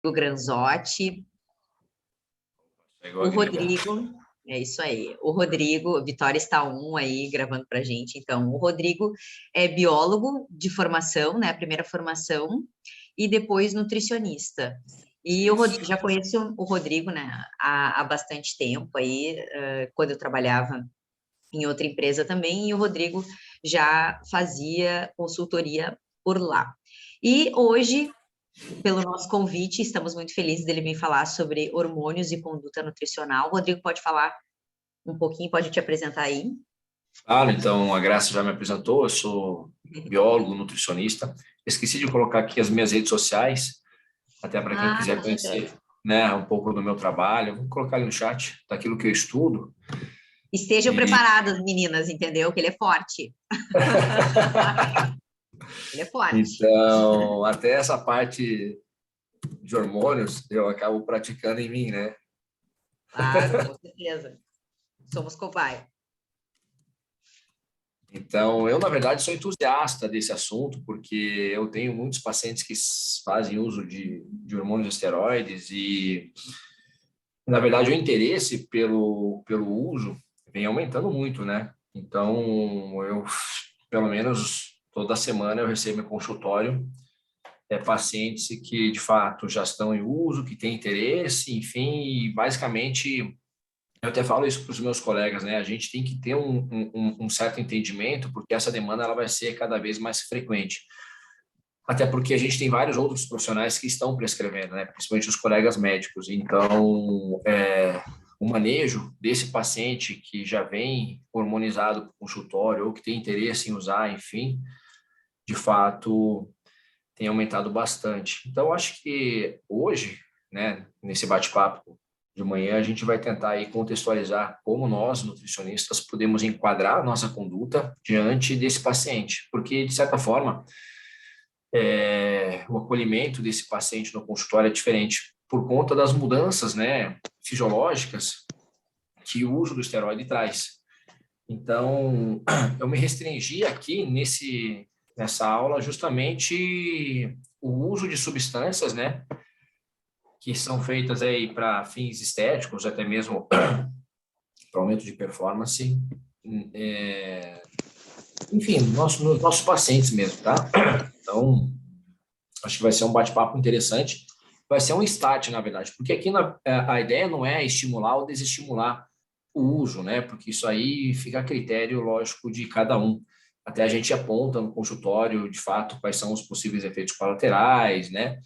Granzotti, Chegou o a gringa. Rodrigo, é isso aí. O Rodrigo, Vitória está aí gravando para a gente. Então, o Rodrigo é biólogo de formação, né? A primeira formação, e depois nutricionista. E eu Isso. já conheço o Rodrigo, né, há bastante tempo aí, quando eu trabalhava em outra empresa também, e o Rodrigo já fazia consultoria por lá. E hoje, pelo nosso convite, estamos muito felizes dele vir falar sobre hormônios e conduta nutricional. O Rodrigo pode falar um pouquinho, pode te apresentar aí? Claro, então a Graça já me apresentou, eu sou biólogo, nutricionista. Esqueci de colocar aqui as minhas redes sociais, até para quem Ah, quiser com certeza. conhecer, né, um pouco do meu trabalho. Vou colocar ali no chat daquilo que eu estudo. Estejam E preparadas, meninas, entendeu? Que ele é forte. Ele é forte. então, até essa parte de hormônios eu acabo praticando em mim, né? Claro, com certeza. Somos cobaia. Então, eu, na verdade, sou entusiasta desse assunto, porque eu tenho muitos pacientes que fazem uso de hormônios esteroides e, na verdade, o interesse pelo uso vem aumentando muito, né? Então, eu, pelo menos, toda semana eu recebo em consultório pacientes que, de fato, já estão em uso, que têm interesse, enfim, e basicamente eu até falo isso para os meus colegas, né? A gente tem que ter um certo entendimento, porque essa demanda ela vai ser cada vez mais frequente. Até porque a gente tem vários outros profissionais que estão prescrevendo, né? Principalmente os colegas médicos. Então, o manejo desse paciente que já vem hormonizado para o consultório ou que tem interesse em usar, enfim, de fato, tem aumentado bastante. Então, acho que hoje, né, nesse bate-papo de manhã, a gente vai tentar aí contextualizar como nós, nutricionistas, podemos enquadrar a nossa conduta diante desse paciente, porque, de certa forma, o acolhimento desse paciente no consultório é diferente por conta das mudanças, né, fisiológicas que o uso do esteroide traz. Então, eu me restringi aqui nessa aula justamente o uso de substâncias, né, que são feitas aí para fins estéticos, até mesmo para aumento de performance, é, enfim, nos nossos pacientes mesmo, tá? Então, acho que vai ser um bate-papo interessante. Vai ser um start, na verdade, porque aqui a ideia não é estimular ou desestimular o uso, né? Porque isso aí fica a critério, lógico, de cada um. Até a gente aponta no consultório, de fato, quais são os possíveis efeitos colaterais, né?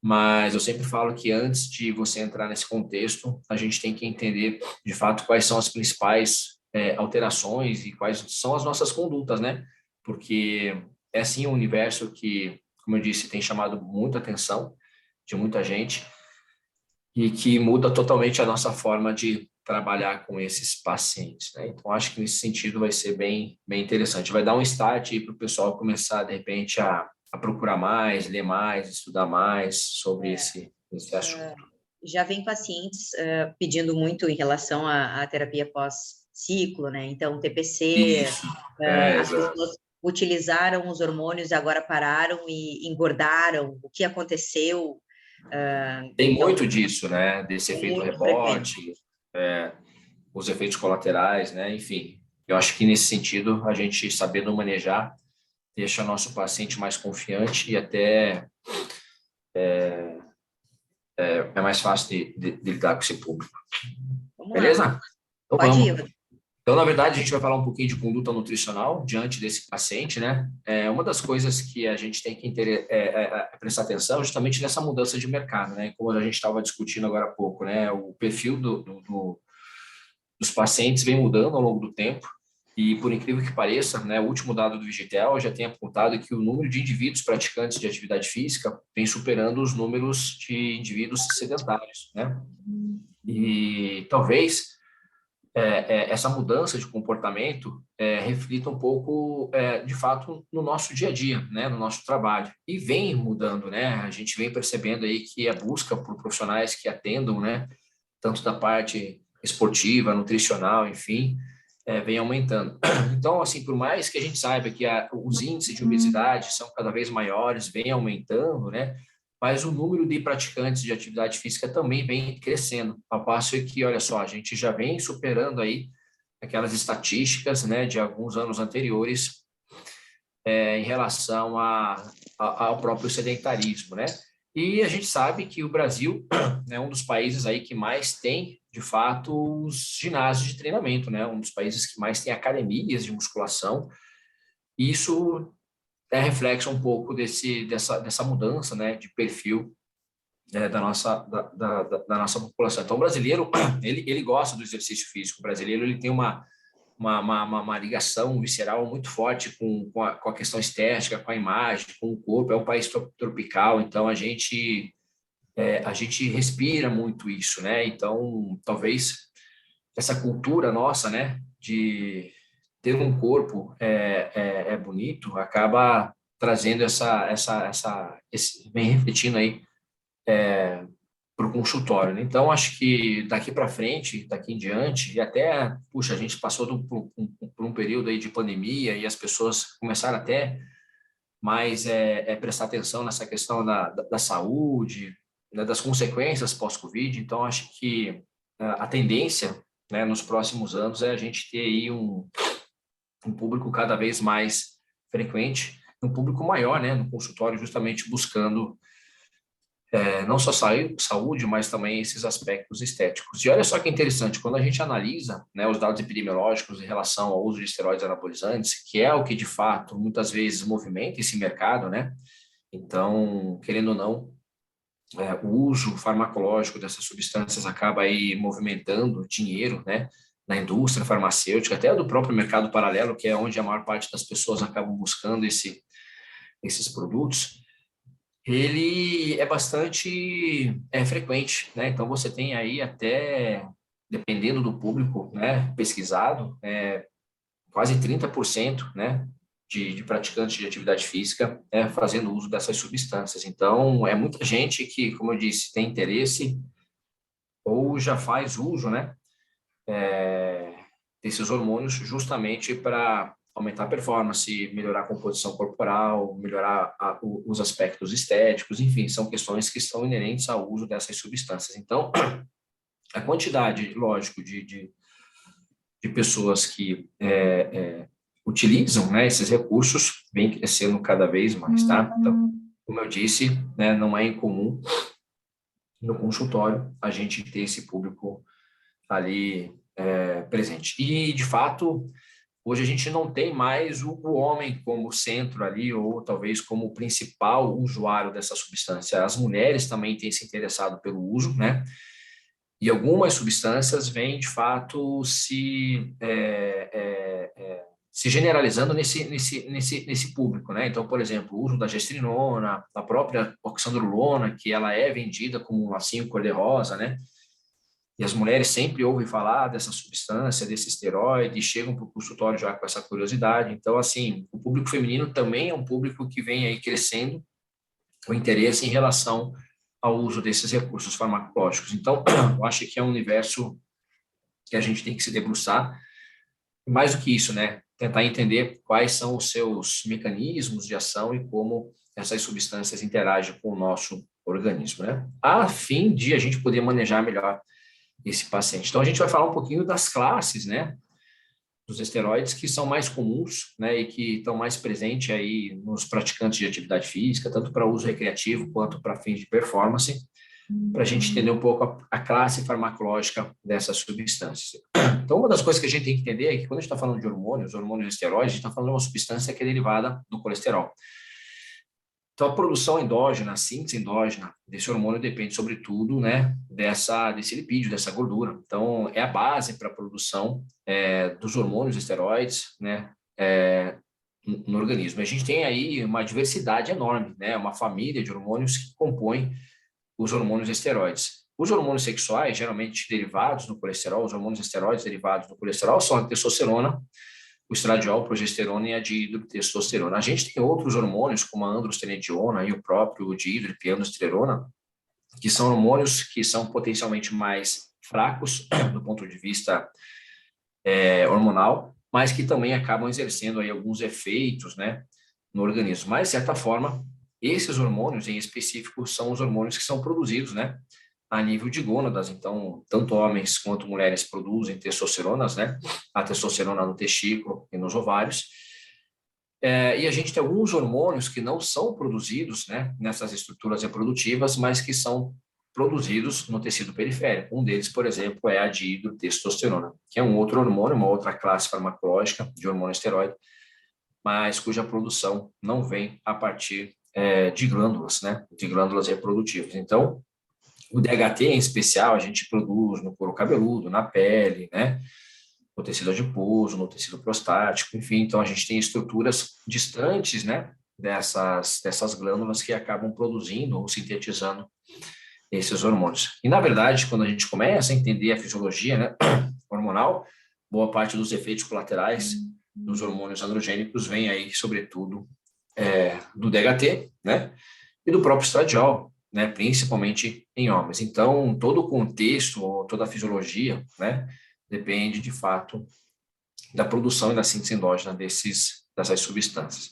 Mas eu sempre falo que antes de você entrar nesse contexto, a gente tem que entender, de fato, quais são as principais alterações e quais são as nossas condutas, né? Porque é sim um universo que, como eu disse, tem chamado muita atenção de muita gente e que muda totalmente a nossa forma de trabalhar com esses pacientes, né? Então, acho que nesse sentido vai ser bem interessante. Vai dar um start para o pessoal começar, de repente, a procurar mais, ler mais, estudar mais sobre esse assunto. Já vem pacientes pedindo muito em relação à terapia pós-ciclo, né? Então, TPC, Isso, as exato. pessoas utilizaram os hormônios, agora pararam e engordaram. O que aconteceu? Tem Então, muito disso, né? Desse efeito muito frequente. rebote, os efeitos colaterais, né? Enfim, eu acho que nesse sentido, a gente sabendo manejar deixa nosso paciente mais confiante e até é mais fácil de lidar com esse público. Vamos lá. Beleza? Então Pode vamos. ir. Então, na verdade, a gente vai falar um pouquinho de conduta nutricional diante desse paciente, né? Uma das coisas que a gente tem que prestar atenção é justamente nessa mudança de mercado, né? Como a gente estava discutindo agora há pouco, né? O perfil dos pacientes vem mudando ao longo do tempo e, por incrível que pareça, né? O último dado do Vigitel já tem apontado que o número de indivíduos praticantes de atividade física vem superando os números de indivíduos sedentários, né? E talvez essa mudança de comportamento reflita um pouco, de fato, no nosso dia a dia, né, no nosso trabalho. E vem mudando, né? A gente vem percebendo aí que a busca por profissionais que atendam, né, tanto da parte esportiva, nutricional, enfim, vem aumentando. Então, assim, por mais que a gente saiba que os índices de obesidade são cada vez maiores, vem aumentando, né? mas o número de praticantes de atividade física também vem crescendo, ao passo que, olha só, a gente já vem superando aí aquelas estatísticas, né, de alguns anos anteriores, em relação ao próprio sedentarismo, né? E a gente sabe que o Brasil é um dos países aí que mais tem, de fato, os ginásios de treinamento, né? Um dos países que mais tem academias de musculação. E isso é reflexo um pouco dessa mudança, né, de perfil, né, da nossa população. Então, o brasileiro, ele gosta do exercício físico. O brasileiro, ele tem uma ligação visceral muito forte com a questão estética, com a imagem, com o corpo. É um país tropical, então a gente respira muito isso, né? Então, talvez essa cultura nossa, né, de ter um corpo bonito, acaba trazendo vem refletindo aí para o consultório, né? Então, acho que daqui para frente, daqui em diante, e até, puxa, a gente passou por um período aí de pandemia e as pessoas começaram até mais prestar atenção nessa questão da saúde, né, das consequências pós-Covid. Então, acho que a tendência, né, nos próximos anos é a gente ter aí um público cada vez mais frequente, um público maior, né, no consultório, justamente buscando não só saúde, mas também esses aspectos estéticos. E olha só que interessante, quando a gente analisa, né, os dados epidemiológicos em relação ao uso de esteroides anabolizantes, que é o que de fato muitas vezes movimenta esse mercado, né? Então, querendo ou não, o uso farmacológico dessas substâncias acaba aí movimentando dinheiro, né, na indústria farmacêutica, até do próprio mercado paralelo, que é onde a maior parte das pessoas acabam buscando esses produtos. Ele é bastante frequente, né? Então você tem aí até, dependendo do público, né, pesquisado, quase 30%, né, de praticantes de atividade física fazendo uso dessas substâncias. Então é muita gente que, como eu disse, tem interesse ou já faz uso, né, desses hormônios justamente para aumentar a performance, melhorar a composição corporal, melhorar os aspectos estéticos, enfim, são questões que são inerentes ao uso dessas substâncias. Então, a quantidade, lógico, de pessoas que utilizam, né, esses recursos vem crescendo cada vez mais, tá? Então, como eu disse, né, não é incomum no consultório a gente ter esse público ali presente. E, de fato, hoje a gente não tem mais o homem como centro ali, ou talvez como principal usuário dessa substância. As mulheres também têm se interessado pelo uso, né? E algumas substâncias vêm, de fato, se generalizando nesse público, né? Então, por exemplo, o uso da gestrinona, a própria oxandrolona, que ela é vendida como um lacinho cor-de-rosa, né? E as mulheres sempre ouvem falar dessa substância, desse esteroide, e chegam para o consultório já com essa curiosidade. Então, assim, o público feminino também é um público que vem aí crescendo o interesse em relação ao uso desses recursos farmacológicos. Então, eu acho que é um universo que a gente tem que se debruçar. Mais do que isso, né? Tentar entender quais são os seus mecanismos de ação e como essas substâncias interagem com o nosso organismo, né? A fim de a gente poder manejar melhor esse paciente. Então, a gente vai falar um pouquinho das classes, né, dos esteroides que são mais comuns, né, e que estão mais presentes aí nos praticantes de atividade física, tanto para uso recreativo quanto para fins de performance, para a gente entender um pouco a classe farmacológica dessas substâncias. Então, uma das coisas que a gente tem que entender é que quando a gente está falando de hormônios esteroides, a gente está falando de uma substância que é derivada do colesterol. Então, a produção endógena, a síntese endógena desse hormônio depende, sobretudo, né, desse lipídio, dessa gordura. Então, é a base para a produção dos hormônios esteroides, né, no organismo. A gente tem aí uma diversidade enorme, né, uma família de hormônios que compõem os hormônios esteroides. Os hormônios sexuais, geralmente derivados do colesterol, os hormônios esteroides derivados do colesterol são a testosterona, o estradiol, progesterona e a dihidrotestosterona. A gente tem outros hormônios, como a androstenediona e o próprio dihidroepiandrosterona, que são hormônios que são potencialmente mais fracos do ponto de vista hormonal, mas que também acabam exercendo aí alguns efeitos, né, no organismo. Mas, de certa forma, Esses hormônios, em específico, são os hormônios que são produzidos, né, a nível de gônadas. Então, tanto homens quanto mulheres produzem testosteronas, né, a testosterona no testículo e nos ovários. E a gente tem alguns hormônios que não são produzidos, né, nessas estruturas reprodutivas, mas que são produzidos no tecido periférico. Um deles, por exemplo, é a dihidrotestosterona, que é um outro hormônio, uma outra classe farmacológica de hormônio esteroide, mas cuja produção não vem a partir de glândulas, né, de glândulas reprodutivas. Então, o DHT em especial a gente produz no couro cabeludo, na pele, né, no tecido adiposo, no tecido prostático, enfim. Então, a gente tem estruturas distantes, né, dessas glândulas que acabam produzindo ou sintetizando esses hormônios. E, na verdade, quando a gente começa a entender a fisiologia, né, hormonal, boa parte dos efeitos colaterais dos hormônios androgênicos vem aí, sobretudo, do DHT, né, e do próprio estradiol, né, principalmente em homens. Então, todo o contexto, toda a fisiologia, né, depende, de fato, da produção e da síntese endógena dessas substâncias.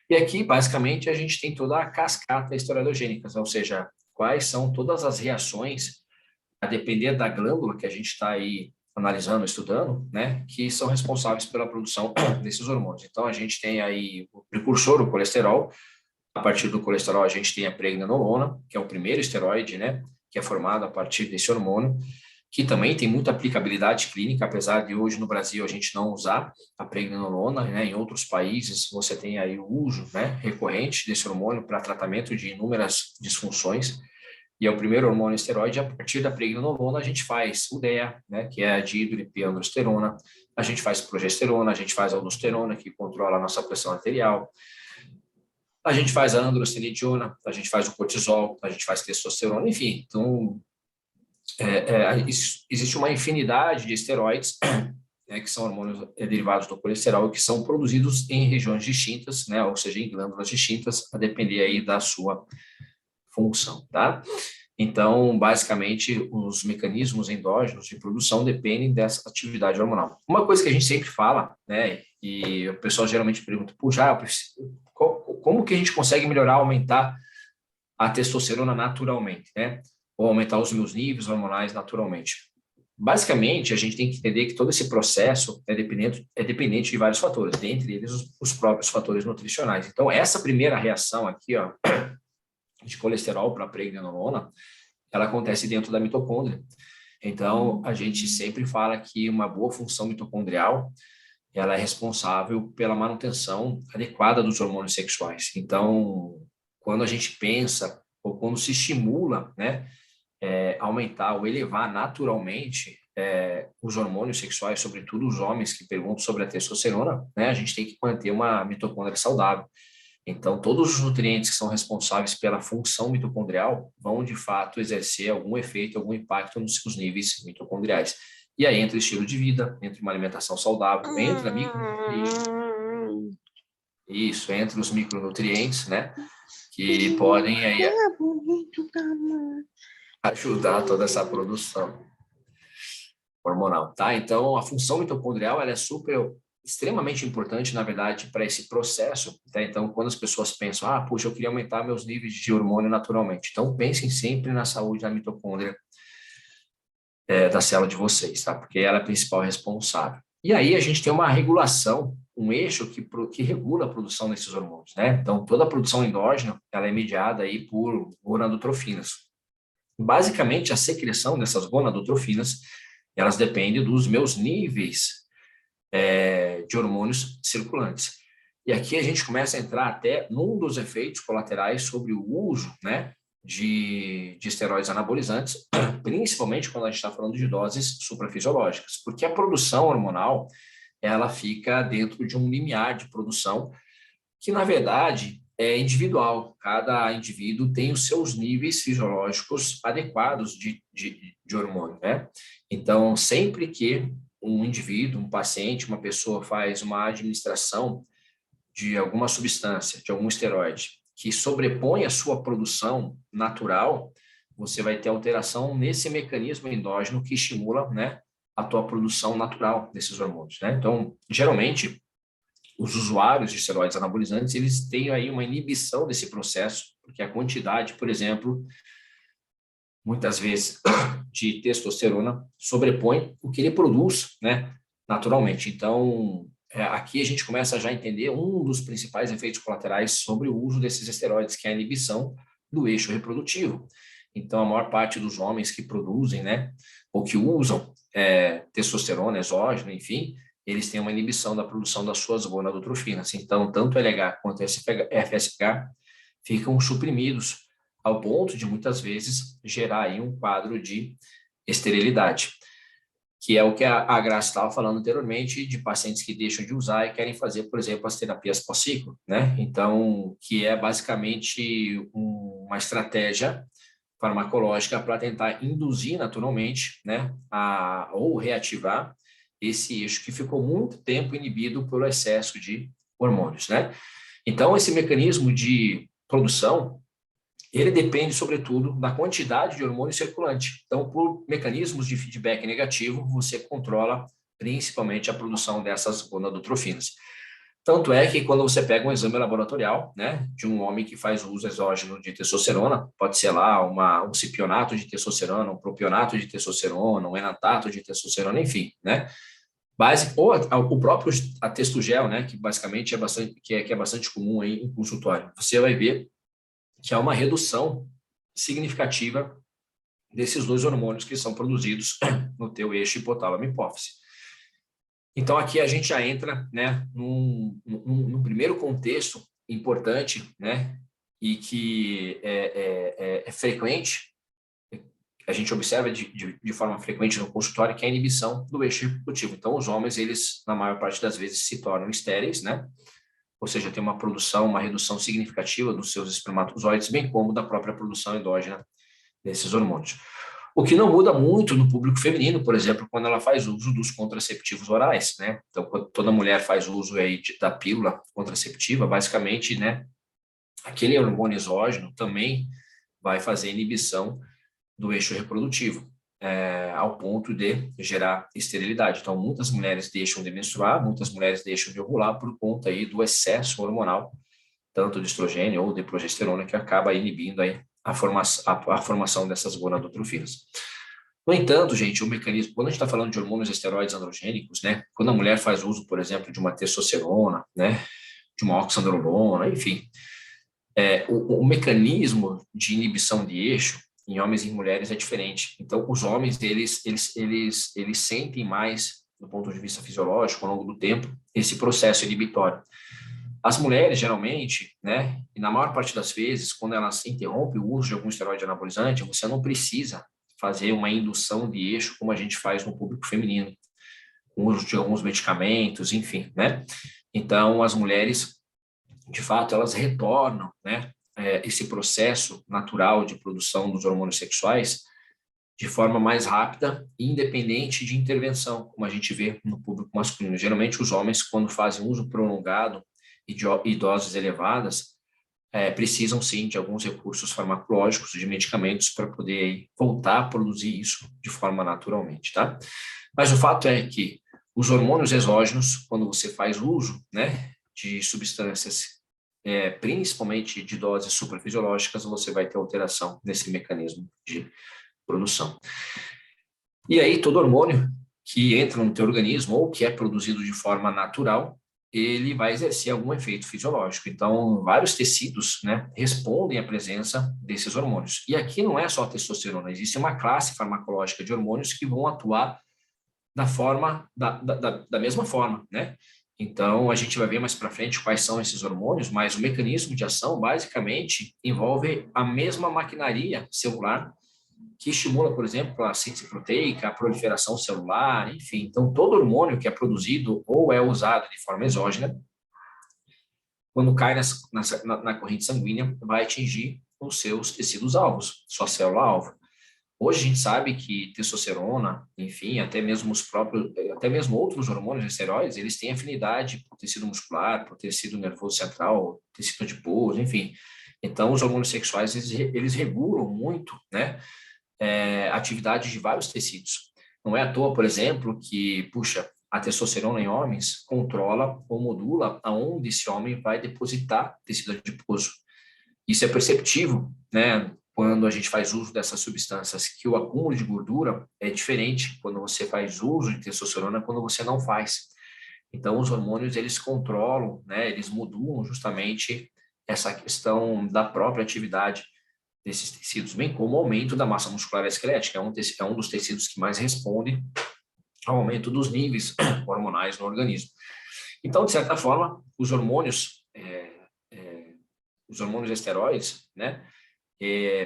E aqui, basicamente, a gente tem toda a cascata esteroidogênica, ou seja, quais são todas as reações, a depender da glândula que a gente está aí analisando, estudando, né, que são responsáveis pela produção desses hormônios. Então, a gente tem aí o precursor, o colesterol. A partir do colesterol, a gente tem a pregnenolona, que é o primeiro esteroide, né, que é formado a partir desse hormônio, que também tem muita aplicabilidade clínica, apesar de hoje no Brasil a gente não usar a pregnenolona, né, em outros países você tem aí o uso, né, recorrente desse hormônio para tratamento de inúmeras disfunções, e é o primeiro hormônio esteroide. A partir da pregnenolona a gente faz o DEA, né, que é a dihidroepiandrosterona, a gente faz progesterona, a gente faz aldosterona, que controla a nossa pressão arterial, a gente faz a androstenediona, a gente faz o cortisol, a gente faz testosterona, enfim. Então, existe uma infinidade de esteroides, né, que são hormônios derivados do colesterol, que são produzidos em regiões distintas, né, ou seja, em glândulas distintas, a depender aí da sua função, tá? Então, basicamente, os mecanismos endógenos de produção dependem dessa atividade hormonal. Uma coisa que a gente sempre fala, né, e o pessoal geralmente pergunta, puxa, como que a gente consegue melhorar, aumentar a testosterona naturalmente, né? Ou aumentar os meus níveis hormonais naturalmente? Basicamente, a gente tem que entender que todo esse processo é dependente de vários fatores, dentre eles os próprios fatores nutricionais. Então, essa primeira reação aqui, ó, de colesterol para pregnenolona, ela acontece dentro da mitocôndria. Então, a gente sempre fala que uma boa função mitocondrial, ela é responsável pela manutenção adequada dos hormônios sexuais. Então, quando a gente pensa, ou quando se estimula, né, aumentar ou elevar naturalmente os hormônios sexuais, sobretudo os homens que perguntam sobre a testosterona, né, a gente tem que manter uma mitocôndria saudável. Então, todos os nutrientes que são responsáveis pela função mitocondrial vão, de fato, exercer algum efeito, algum impacto nos seus níveis mitocondriais. E aí entra o estilo de vida, entra uma alimentação saudável, entra isso, entra os micronutrientes, né, que podem aí ajudar toda essa produção hormonal, tá? Então, a função mitocondrial, ela é extremamente importante, na verdade, para esse processo, tá? Então, quando as pessoas pensam, puxa, eu queria aumentar meus níveis de hormônio naturalmente. Então, pensem sempre na saúde da mitocôndria da célula de vocês, tá? Porque ela é a principal responsável. E aí a gente tem uma regulação, um eixo que regula a produção desses hormônios, né? Então, toda a produção endógena, ela é mediada aí por gonadotrofinas. Basicamente, a secreção dessas gonadotrofinas, elas dependem dos meus níveis de hormônios circulantes. E aqui a gente começa a entrar até num dos efeitos colaterais sobre o uso, né, de esteroides anabolizantes, principalmente quando a gente está falando de doses suprafisiológicas, porque a produção hormonal, ela fica dentro de um limiar de produção que, na verdade, é individual. Cada indivíduo tem os seus níveis fisiológicos adequados de hormônio, né? Então, sempre que um indivíduo, um paciente, uma pessoa faz uma administração de alguma substância, de algum esteroide, que sobrepõe a sua produção natural, você vai ter alteração nesse mecanismo endógeno que estimula, né, a tua produção natural desses hormônios, né? Então, geralmente, os usuários de esteroides anabolizantes, eles têm aí uma inibição desse processo, porque a quantidade, por exemplo, muitas vezes, de testosterona sobrepõe o que ele produz, né, naturalmente. Então, aqui a gente começa já a entender um dos principais efeitos colaterais sobre o uso desses esteroides, que é a inibição do eixo reprodutivo. Então, a maior parte dos homens que produzem, né, ou que usam testosterona, exógeno, enfim, eles têm uma inibição da produção das suas gonadotrofinas. Então, tanto LH quanto FSH ficam suprimidos, ao ponto de, muitas vezes, gerar aí um quadro de esterilidade, que é o que a Graça estava falando anteriormente, de pacientes que deixam de usar e querem fazer, por exemplo, as terapias pós-ciclo, né? Então, que é basicamente uma estratégia farmacológica para tentar induzir naturalmente, né, ou reativar esse eixo que ficou muito tempo inibido pelo excesso de hormônios, né? Então, esse mecanismo de produção, ele depende, sobretudo, da quantidade de hormônio circulante. Então, por mecanismos de feedback negativo, você controla principalmente a produção dessas gonadotrofinas. Tanto é que quando você pega um exame laboratorial, né, de um homem que faz uso exógeno de testosterona, pode ser lá um cipionato de testosterona, um propionato de testosterona, um enantato de testosterona, enfim, né, ou o próprio a testogel, né, que basicamente é bastante comum aí em consultório. Você vai ver que há uma redução significativa desses dois hormônios que são produzidos no teu eixo hipotálamo-hipófise. Então, aqui a gente já entra, né, num primeiro contexto importante, né, e que é frequente, a gente observa de forma frequente no consultório, que é a inibição do eixo reprodutivo. Então, os homens, eles, na maior parte das vezes, se tornam estéreis, né, ou seja, tem uma produção, uma redução significativa dos seus espermatozoides, bem como da própria produção endógena desses hormônios. O que não muda muito no público feminino, por exemplo, quando ela faz uso dos contraceptivos orais, né? Então, quando toda mulher faz uso aí da pílula contraceptiva, basicamente, né, aquele hormônio exógeno também vai fazer inibição do eixo reprodutivo, ao ponto de gerar esterilidade. Então, muitas mulheres deixam de menstruar, muitas mulheres deixam de ovular por conta aí do excesso hormonal, tanto de estrogênio ou de progesterona, que acaba inibindo aí a formação dessas gonadotrofinas. No entanto, gente, o mecanismo, quando a gente está falando de hormônios esteroides androgênicos, né, quando a mulher faz uso, por exemplo, de uma testosterona, né, de uma oxandrolona, enfim, o mecanismo de inibição de eixo em homens e em mulheres é diferente. Então, os homens, eles sentem mais, do ponto de vista fisiológico, ao longo do tempo, esse processo inibitório. As mulheres, geralmente, né, e na maior parte das vezes, quando elas interrompem o uso de algum esteroide anabolizante, você não precisa fazer uma indução de eixo como a gente faz no público feminino, com o uso de alguns medicamentos, enfim, né? Então, as mulheres, de fato, elas retornam, né, esse processo natural de produção dos hormônios sexuais de forma mais rápida e independente de intervenção, como a gente vê no público masculino. Geralmente, os homens, quando fazem uso prolongado e doses elevadas, precisam sim de alguns recursos farmacológicos, de medicamentos, para poder aí voltar a produzir isso de forma naturalmente, tá? Mas o fato é que os hormônios exógenos, quando você faz uso, né, de substâncias, principalmente de doses suprafisiológicas, você vai ter alteração nesse mecanismo de produção. E aí, todo hormônio que entra no teu organismo ou que é produzido de forma natural, ele vai exercer algum efeito fisiológico. Então, vários tecidos, né, respondem à presença desses hormônios. E aqui não é só a testosterona, existe uma classe farmacológica de hormônios que vão atuar da mesma forma, né? Então, a gente vai ver mais para frente quais são esses hormônios, mas o mecanismo de ação, basicamente, envolve a mesma maquinaria celular que estimula, por exemplo, a síntese proteica, a proliferação celular, enfim. Então, todo hormônio que é produzido ou é usado de forma exógena, quando cai na corrente sanguínea, vai atingir os seus tecidos-alvos, sua célula-alvo. Hoje a gente sabe que testosterona, enfim, até mesmo outros hormônios esteroides, eles têm afinidade por tecido muscular, por tecido nervoso central, tecido adiposo, enfim. Então, os hormônios sexuais, eles regulam muito, né, atividade de vários tecidos. Não é à toa, por exemplo, que, puxa, a testosterona em homens controla ou modula aonde esse homem vai depositar tecido adiposo. Isso é perceptível, né? Quando a gente faz uso dessas substâncias, que o acúmulo de gordura é diferente quando você faz uso de testosterona, quando você não faz. Então, os hormônios, eles controlam, né? Eles modulam justamente essa questão da própria atividade desses tecidos, bem como o aumento da massa muscular esquelética. É um dos tecidos que mais responde ao aumento dos níveis hormonais no organismo. Então, de certa forma, os hormônios esteroides, né,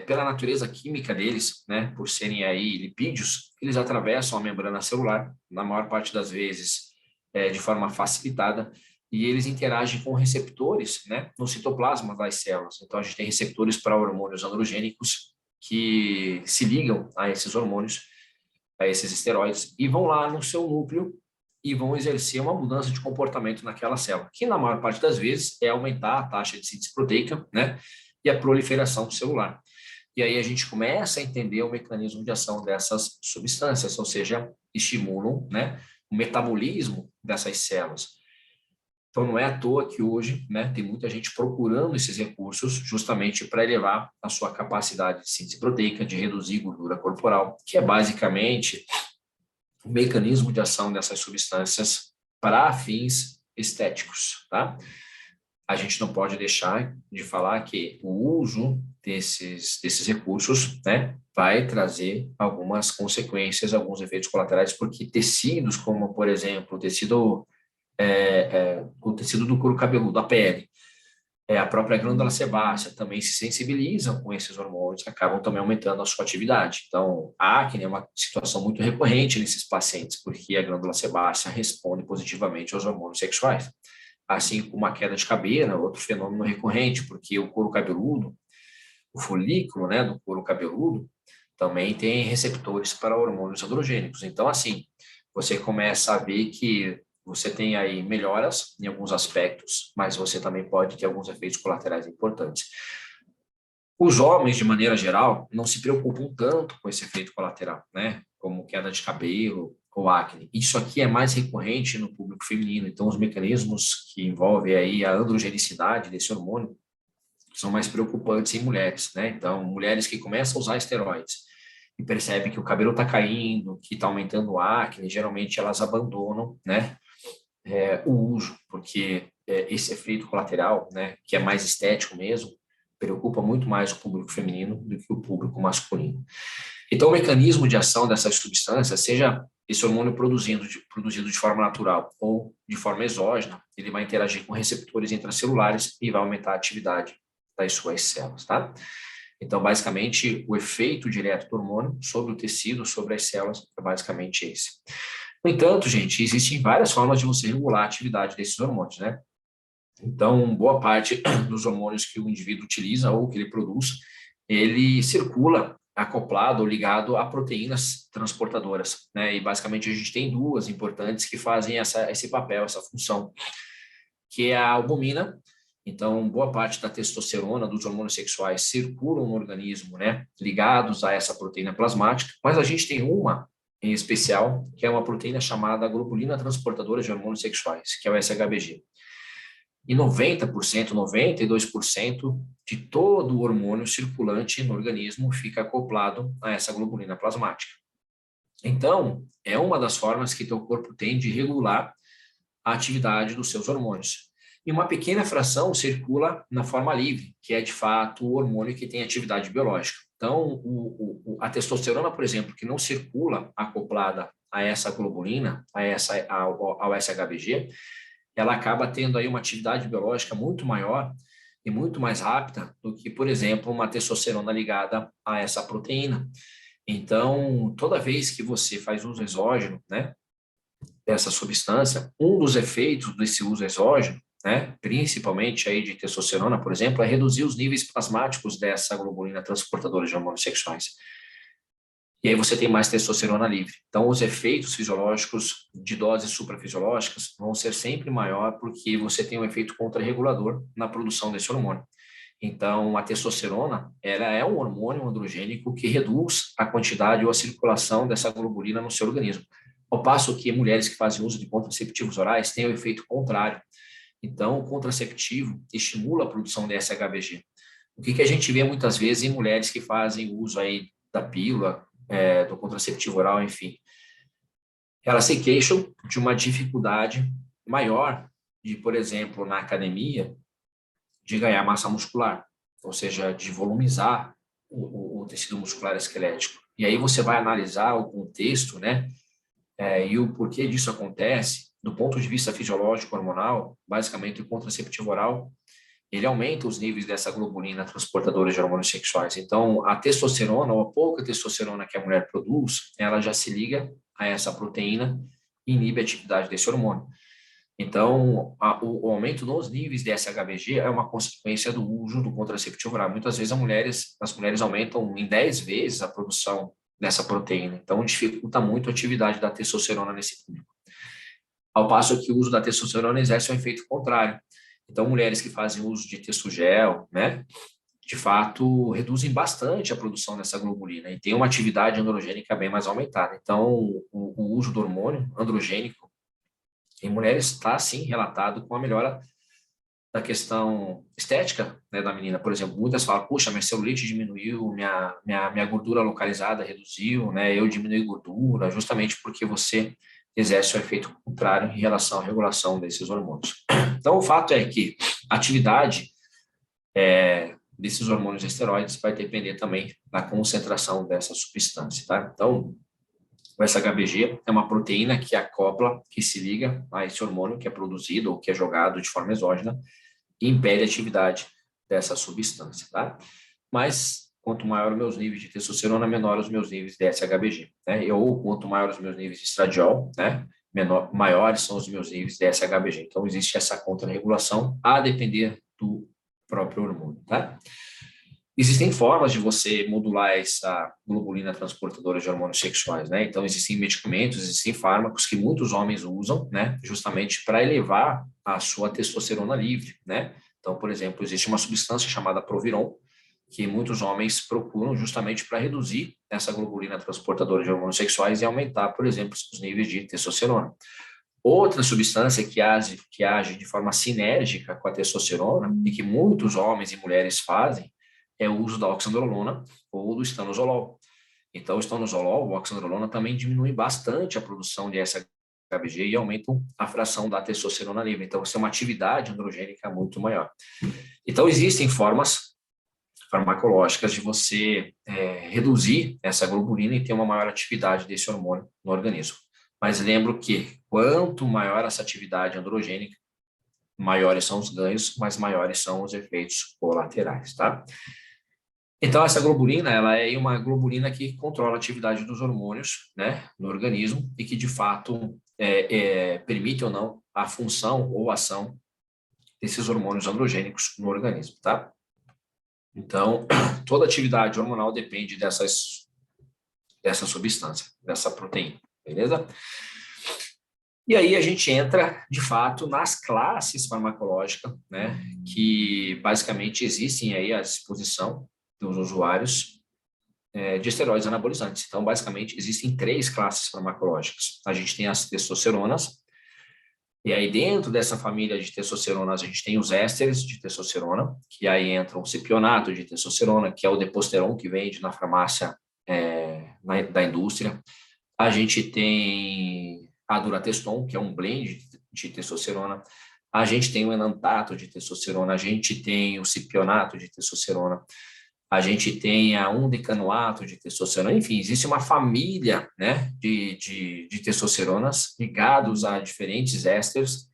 pela natureza química deles, né, por serem aí lipídios, eles atravessam a membrana celular, na maior parte das vezes, de forma facilitada, e eles interagem com receptores, né, no citoplasma das células. Então, a gente tem receptores para hormônios androgênicos que se ligam a esses hormônios, a esses esteroides, e vão lá no seu núcleo e vão exercer uma mudança de comportamento naquela célula, que na maior parte das vezes é aumentar a taxa de síntese proteica, né, e a proliferação celular. E aí a gente começa a entender o mecanismo de ação dessas substâncias, ou seja, estimulam, né, o metabolismo dessas células. Então, não é à toa que hoje, né, tem muita gente procurando esses recursos justamente para elevar a sua capacidade de síntese proteica, de reduzir gordura corporal, que é basicamente o mecanismo de ação dessas substâncias para fins estéticos, tá? A gente não pode deixar de falar que o uso desses recursos, né, vai trazer algumas consequências, alguns efeitos colaterais, porque tecidos como, por exemplo, o tecido do couro cabeludo, a pele, a própria glândula sebácea também se sensibilizam com esses hormônios, acabam também aumentando a sua atividade. Então, a acne é uma situação muito recorrente nesses pacientes, porque a glândula sebácea responde positivamente aos hormônios sexuais. Assim como a queda de cabelo, outro fenômeno recorrente, porque o couro cabeludo, o folículo, né, do couro cabeludo, também tem receptores para hormônios androgênicos. Então, assim, você começa a ver que você tem aí melhoras em alguns aspectos, mas você também pode ter alguns efeitos colaterais importantes. Os homens, de maneira geral, não se preocupam tanto com esse efeito colateral, né? Como queda de cabelo ou acne. Isso aqui é mais recorrente no público feminino, então os mecanismos que envolvem aí a androgenicidade desse hormônio são mais preocupantes em mulheres, né? Então, mulheres que começam a usar esteroides e percebem que o cabelo está caindo, que está aumentando o acne, geralmente elas abandonam, né, o uso, porque esse efeito colateral, né, que é mais estético mesmo, preocupa muito mais o público feminino do que o público masculino. Então, o mecanismo de ação dessas substâncias, seja esse hormônio produzido de forma natural ou de forma exógena, ele vai interagir com receptores intracelulares e vai aumentar a atividade das suas células, tá? Então, basicamente, o efeito direto do hormônio sobre o tecido, sobre as células, é basicamente esse. No entanto, gente, existem várias formas de você regular a atividade desses hormônios, né? Então, boa parte dos hormônios que o indivíduo utiliza ou que ele produz, ele circula acoplado ou ligado a proteínas transportadoras, né? E basicamente a gente tem duas importantes que fazem esse papel, essa função, que é a albumina. Então, boa parte da testosterona, dos hormônios sexuais, circulam no organismo, né, ligados a essa proteína plasmática, mas a gente tem uma em especial, que é uma proteína chamada globulina transportadora de hormônios sexuais, que é o SHBG. E 90%, 92% de todo o hormônio circulante no organismo fica acoplado a essa globulina plasmática. Então, é uma das formas que teu corpo tem de regular a atividade dos seus hormônios. E uma pequena fração circula na forma livre, que é de fato o hormônio que tem atividade biológica. Então, a testosterona, por exemplo, que não circula acoplada a essa globulina, ao SHBG, ela acaba tendo aí uma atividade biológica muito maior e muito mais rápida do que, por exemplo, uma testosterona ligada a essa proteína. Então, toda vez que você faz uso exógeno, né, dessa substância, um dos efeitos desse uso exógeno, né, principalmente aí de testosterona, por exemplo, é reduzir os níveis plasmáticos dessa globulina transportadora de hormônios sexuais. E aí você tem mais testosterona livre. Então, os efeitos fisiológicos de doses suprafisiológicas vão ser sempre maior porque você tem um efeito contrarregulador na produção desse hormônio. Então, a testosterona, ela é um hormônio androgênico que reduz a quantidade ou a circulação dessa globulina no seu organismo. ao passo que mulheres que fazem uso de contraceptivos orais têm o efeito contrário. Então, o contraceptivo estimula a produção de SHBG. O que a gente vê muitas vezes em mulheres que fazem uso aí da pílula, do contraceptivo oral, enfim, elas se queixam de uma dificuldade maior de, por exemplo, na academia, de ganhar massa muscular, ou seja, de volumizar o tecido muscular esquelético. E aí você vai analisar o contexto, né, e o porquê disso acontece, do ponto de vista fisiológico hormonal, basicamente o contraceptivo oral, ele aumenta os níveis dessa globulina transportadora de hormônios sexuais. Então, a testosterona, ou a pouca testosterona que a mulher produz, ela já se liga a essa proteína e inibe a atividade desse hormônio. Então, o aumento nos níveis de SHBG é uma consequência do uso do contraceptivo oral. Muitas vezes as mulheres aumentam em 10 vezes a produção dessa proteína. Então, dificulta muito a atividade da testosterona nesse público. Ao passo que o uso da testosterona exerce um efeito contrário. Então, mulheres que fazem uso de testrogel, né, de fato, reduzem bastante a produção dessa globulina e tem uma atividade androgênica bem mais aumentada. Então, o uso do hormônio androgênico em mulheres está, sim, relatado com a melhora da questão estética, né, da menina. Por exemplo, muitas falam, puxa, minha celulite diminuiu, minha gordura localizada reduziu, né, eu diminui gordura, justamente porque você exerce o efeito contrário em relação à regulação desses hormônios. Então, o fato é que a atividade desses hormônios esteroides vai depender também da concentração dessa substância, tá? Então, o SHBG é uma proteína que acopla, que se liga a esse hormônio que é produzido ou que é jogado de forma exógena e impede a atividade dessa substância, tá? Mas, quanto maior os meus níveis de testosterona, menor os meus níveis de SHBG, né? Ou quanto maior os meus níveis de estradiol, né? Maiores são os meus níveis de SHBG. Então, existe essa contrarregulação a depender do próprio hormônio, tá? Existem formas de você modular essa globulina transportadora de hormônios sexuais, né? Então, existem medicamentos, existem fármacos que muitos homens usam, né? Justamente para elevar a sua testosterona livre, né? Então, por exemplo, existe uma substância chamada Proviron, que muitos homens procuram justamente para reduzir essa globulina transportadora de hormônios sexuais e aumentar, por exemplo, os níveis de testosterona. Outra substância que age de forma sinérgica com a testosterona e que muitos homens e mulheres fazem é o uso da oxandrolona ou do estanozolol. Então, o estanozolol, o oxandrolona, também diminui bastante a produção de SHBG e aumentam a fração da testosterona livre. Então, você tem uma atividade androgênica muito maior. Então, existem formas farmacológicas de você reduzir essa globulina e ter uma maior atividade desse hormônio no organismo. Mas lembro que quanto maior essa atividade androgênica, maiores são os ganhos, mas maiores são os efeitos colaterais, tá? Então, essa globulina, ela é uma globulina que controla a atividade dos hormônios, né, no organismo e que, de fato, permite ou não a função ou ação desses hormônios androgênicos no organismo, tá? Então, toda atividade hormonal depende dessa substância, dessa proteína, beleza? E aí a gente entra, de fato, nas classes farmacológicas, né, que basicamente existem aí à disposição dos usuários de esteroides anabolizantes. Então, basicamente, existem 3 classes farmacológicas. A gente tem as testosteronas, e aí dentro dessa família de testosteronas, a gente tem os ésteres de testosterona, que aí entram o cipionato de testosterona, que é o deposteron que vende na farmácia da indústria. A gente tem a durateston, que é um blend de testosterona. A gente tem o enantato de testosterona, a gente tem o cipionato de testosterona, a gente tem a undecanoato de testosterona, enfim, existe uma família, né, de testosteronas ligados a diferentes ésteres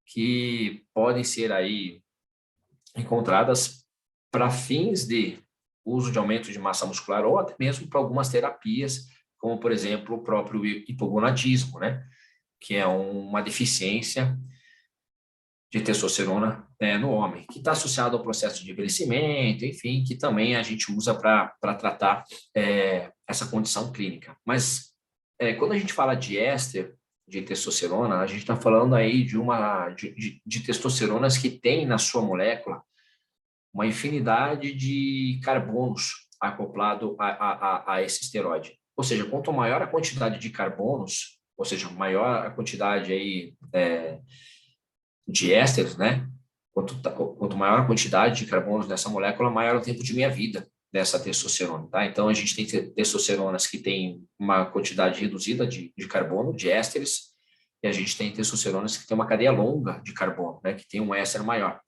que podem ser aí encontradas para fins de uso de aumento de massa muscular ou até mesmo para algumas terapias, como, por exemplo, o próprio hipogonadismo, né, que é uma deficiência de testosterona no homem, que está associado ao processo de envelhecimento, enfim, que também a gente usa para tratar essa condição clínica. Mas quando a gente fala de éster de testosterona, a gente está falando aí de testosteronas que tem na sua molécula uma infinidade de carbonos acoplado a esse esteroide. Ou seja, quanto maior a quantidade de carbonos, ou seja, maior a quantidade aí de ésteres, né? Quanto maior a quantidade de carbonos dessa molécula, maior o tempo de meia-vida dessa testosterona, tá? Então, a gente tem testosteronas que têm uma quantidade reduzida de carbono, de ésteres, e a gente tem testosteronas que têm uma cadeia longa de carbono, né? Que tem um éster maior.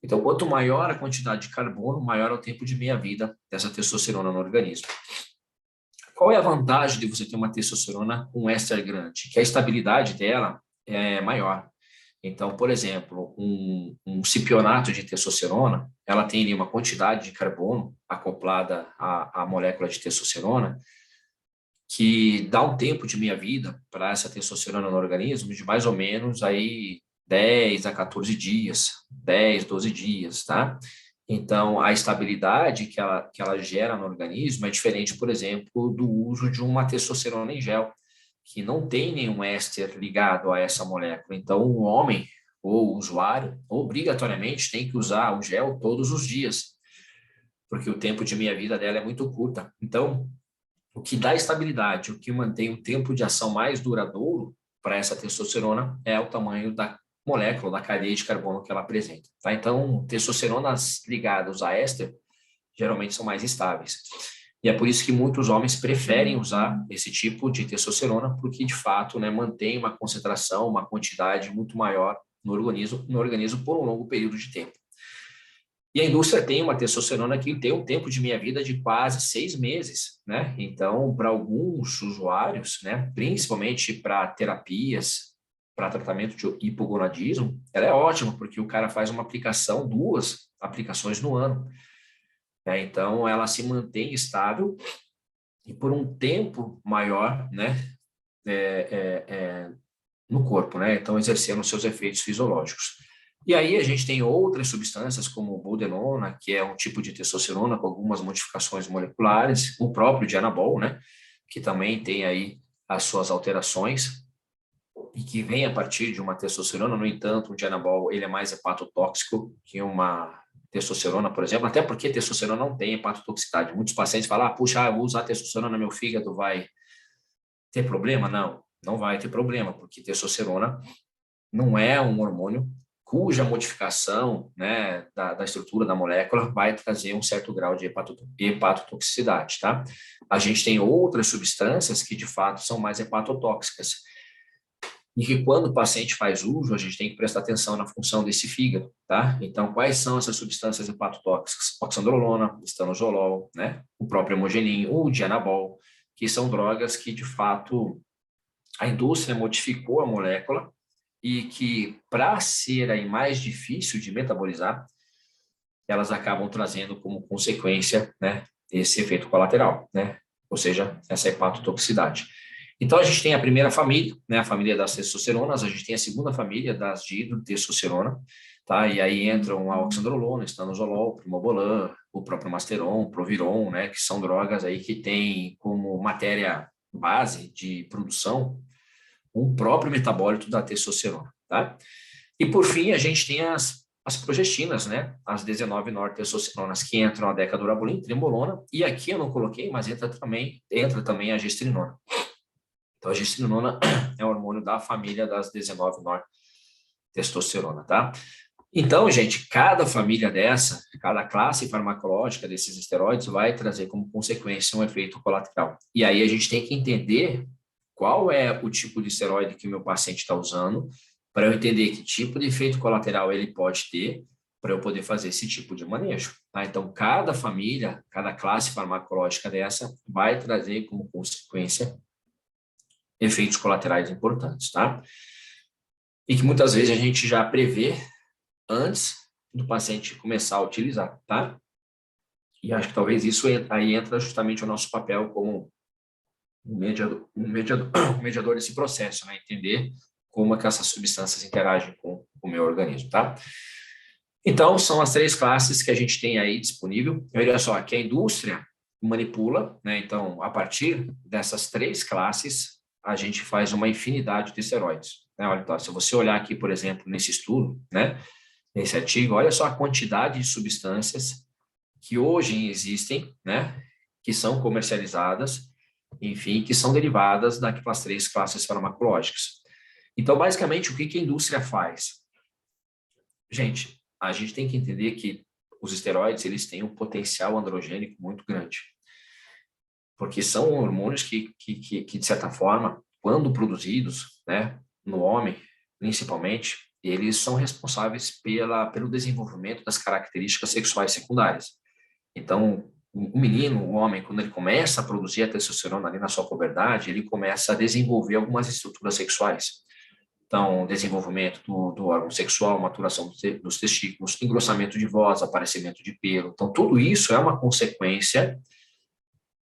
Então, quanto maior a quantidade de carbono, maior é o tempo de meia-vida dessa testosterona no organismo. Qual é a vantagem de você ter uma testosterona com éster grande? Que a estabilidade dela é maior. Então, por exemplo, um cipionato de testosterona, ela tem ali uma quantidade de carbono acoplada à molécula de testosterona que dá um tempo de meia-vida para essa testosterona no organismo de mais ou menos aí 10 a 14 dias, 10, 12 dias, tá? Então, a estabilidade que ela gera no organismo é diferente, por exemplo, do uso de uma testosterona em gel, que não tem nenhum éster ligado a essa molécula. Então, o homem ou o usuário, obrigatoriamente, tem que usar o gel todos os dias, porque o tempo de meia-vida dela é muito curta. Então, o que dá estabilidade, o que mantém o tempo de ação mais duradouro para essa testosterona é o tamanho da molécula, da cadeia de carbono que ela apresenta. Tá? Então, testosteronas ligadas a éster geralmente são mais estáveis. E é por isso que muitos homens preferem usar esse tipo de testosterona, porque, de fato, né, mantém uma concentração, uma quantidade muito maior no organismo por um longo período de tempo. E a indústria tem uma testosterona que tem um tempo de meia-vida de quase 6 meses, né? Então, para alguns usuários, né, principalmente para terapias, para tratamento de hipogonadismo, ela é ótima, porque o cara faz uma aplicação, 2 aplicações no ano, né? Então, ela se mantém estável e por um tempo maior, né, no corpo, né? Então, exercendo seus efeitos fisiológicos. E aí a gente tem outras substâncias, como o boldenona, que é um tipo de testosterona com algumas modificações moleculares, o próprio dianabol, né? Que também tem aí as suas alterações e que vem a partir de uma testosterona. No entanto, o dianabol ele é mais hepatotóxico que uma testosterona, por exemplo, até porque testosterona não tem hepatotoxicidade. Muitos pacientes falam, puxa, eu vou usar testosterona no meu fígado, vai ter problema? Não, não vai ter problema, porque testosterona não é um hormônio cuja modificação, né, da estrutura da molécula vai trazer um certo grau de hepatotoxicidade, tá? A gente tem outras substâncias que, de fato, são mais hepatotóxicas e que, quando o paciente faz uso, a gente tem que prestar atenção na função desse fígado, tá? Então, quais são essas substâncias hepatotóxicas? Oxandrolona, estanozolol, né? O próprio hemogenin, o dianabol, que são drogas que, de fato, a indústria modificou a molécula e que, para ser aí mais difícil de metabolizar, elas acabam trazendo como consequência, né, esse efeito colateral, né? Ou seja, essa hepatotoxicidade. Então, a gente tem a primeira família, né, a família das testosteronas, a gente tem a segunda família das dihidrotestosterona, tá? E aí entram a oxandrolona, estanozolol, primobolan, o próprio masteron, proviron, né, que são drogas aí que têm como matéria base de produção um próprio metabólito da testosterona, tá? E, por fim, a gente tem as progestinas, né? As 19-nortestosteronas que entram a decadurabolina, trembolona, e aqui eu não coloquei, mas entra também a gestrinona. Então, a gestrinona é um hormônio da família das 19-nortestosterona, tá? Então, gente, cada família dessa, cada classe farmacológica desses esteroides vai trazer como consequência um efeito colateral. E aí a gente tem que entender qual é o tipo de esteroide que o meu paciente está usando, para eu entender que tipo de efeito colateral ele pode ter, para eu poder fazer esse tipo de manejo. Tá? Então, cada família, cada classe farmacológica dessa vai trazer como consequência efeitos colaterais importantes, tá? E que muitas vezes a gente já prevê antes do paciente começar a utilizar, tá? E acho que talvez isso aí entra justamente o nosso papel como um mediador desse processo, né? Entender como é que essas substâncias interagem com o meu organismo, tá? Então, são as 3 classes que a gente tem aí disponível. Olha só, que a indústria manipula, né? Então, a partir dessas 3 classes, a gente faz uma infinidade de esteroides. Né? Olha, tá, se você olhar aqui, por exemplo, nesse estudo, né? Nesse artigo, olha só a quantidade de substâncias que hoje existem, né? Que são comercializadas enfim, que são derivadas daquelas 3 classes farmacológicas. Então, basicamente, o que a indústria faz? Gente, a gente tem que entender que os esteroides, eles têm um potencial androgênico muito grande, porque são hormônios que de certa forma, quando produzidos, né, no homem, principalmente, eles são responsáveis pelo desenvolvimento das características sexuais secundárias. Então, o menino, o homem, quando ele começa a produzir a testosterona ali na sua puberdade, ele começa a desenvolver algumas estruturas sexuais. Então, desenvolvimento do órgão sexual, maturação dos testículos, engrossamento de voz, aparecimento de pelo. Então, tudo isso é uma consequência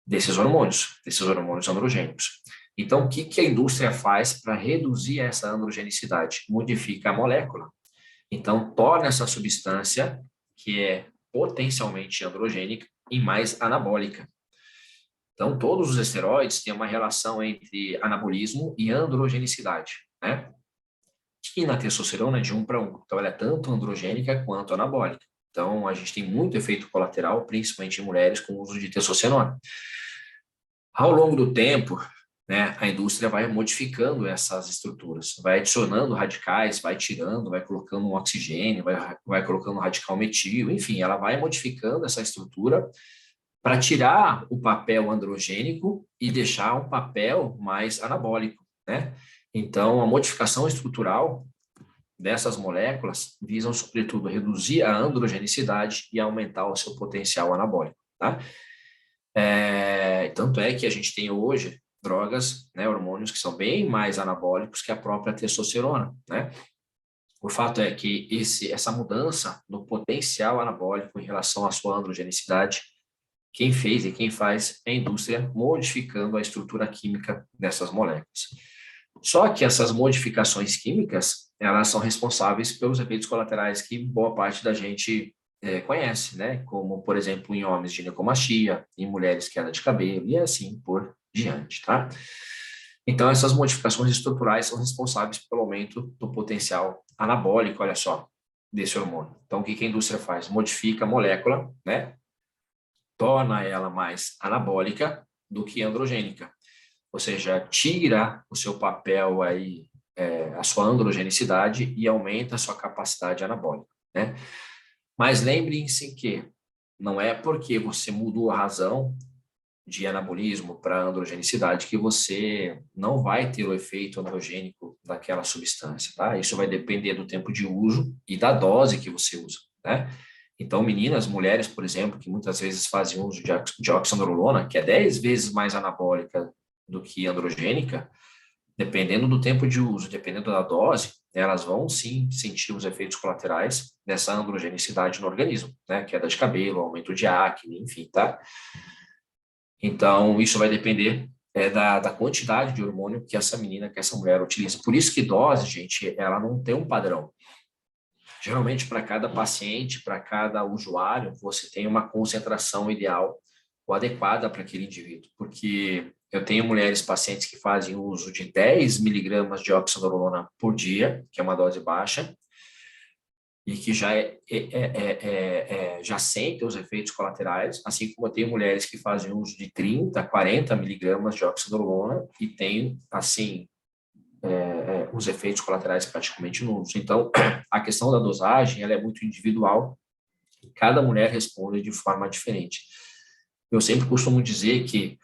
desses hormônios androgênicos. Então, o que a indústria faz para reduzir essa androgenicidade? Modifica a molécula. Então, torna essa substância, que é potencialmente androgênica, e mais anabólica. Então, todos os esteroides têm uma relação entre anabolismo e androgenicidade, né? Que na testosterona é de 1 para 1. Então, ela é tanto androgênica quanto anabólica. Então, a gente tem muito efeito colateral, principalmente em mulheres com uso de testosterona. Ao longo do tempo, né, a indústria vai modificando essas estruturas, vai adicionando radicais, vai tirando, vai colocando um oxigênio, vai colocando um radical metil, enfim, ela vai modificando essa estrutura para tirar o papel androgênico e deixar um papel mais anabólico, né? Então, a modificação estrutural dessas moléculas visam, sobretudo, reduzir a androgenicidade e aumentar o seu potencial anabólico, tá? Tanto é que a gente tem hoje drogas, né, hormônios que são bem mais anabólicos que a própria testosterona, né? O fato é que essa mudança no potencial anabólico em relação à sua androgenicidade, quem fez e quem faz é a indústria modificando a estrutura química dessas moléculas. Só que essas modificações químicas, elas são responsáveis pelos efeitos colaterais que boa parte da gente conhece, né? Como, por exemplo, em homens, ginecomastia, em mulheres, queda de cabelo, e assim por diante, tá? Então, essas modificações estruturais são responsáveis pelo aumento do potencial anabólico, olha só, desse hormônio. Então, o que a indústria faz? Modifica a molécula, né? Torna ela mais anabólica do que androgênica. Ou seja, tira o seu papel aí, a sua androgenicidade e aumenta a sua capacidade anabólica, né? Mas lembrem-se que não é porque você mudou a razão de anabolismo para androgenicidade que você não vai ter o efeito androgênico daquela substância, tá? Isso vai depender do tempo de uso e da dose que você usa, né? Então, meninas, mulheres, por exemplo, que muitas vezes fazem uso de oxandrolona, que é 10 vezes mais anabólica do que androgênica, dependendo do tempo de uso, dependendo da dose, elas vão sim sentir os efeitos colaterais dessa androgenicidade no organismo, né? Queda de cabelo, aumento de acne, enfim, tá? Então, isso vai depender da quantidade de hormônio que essa menina, que essa mulher utiliza. Por isso que dose, gente, ela não tem um padrão. Geralmente, para cada paciente, para cada usuário, você tem uma concentração ideal ou adequada para aquele indivíduo, porque eu tenho mulheres pacientes que fazem uso de 10 miligramas de oxandrolona por dia, que é uma dose baixa, e que já sentem os efeitos colaterais, assim como eu tenho mulheres que fazem uso de 30, 40 miligramas de oxandrolona e tem, assim, os efeitos colaterais praticamente nulos. Então, a questão da dosagem, ela é muito individual, cada mulher responde de forma diferente. Eu sempre costumo dizer que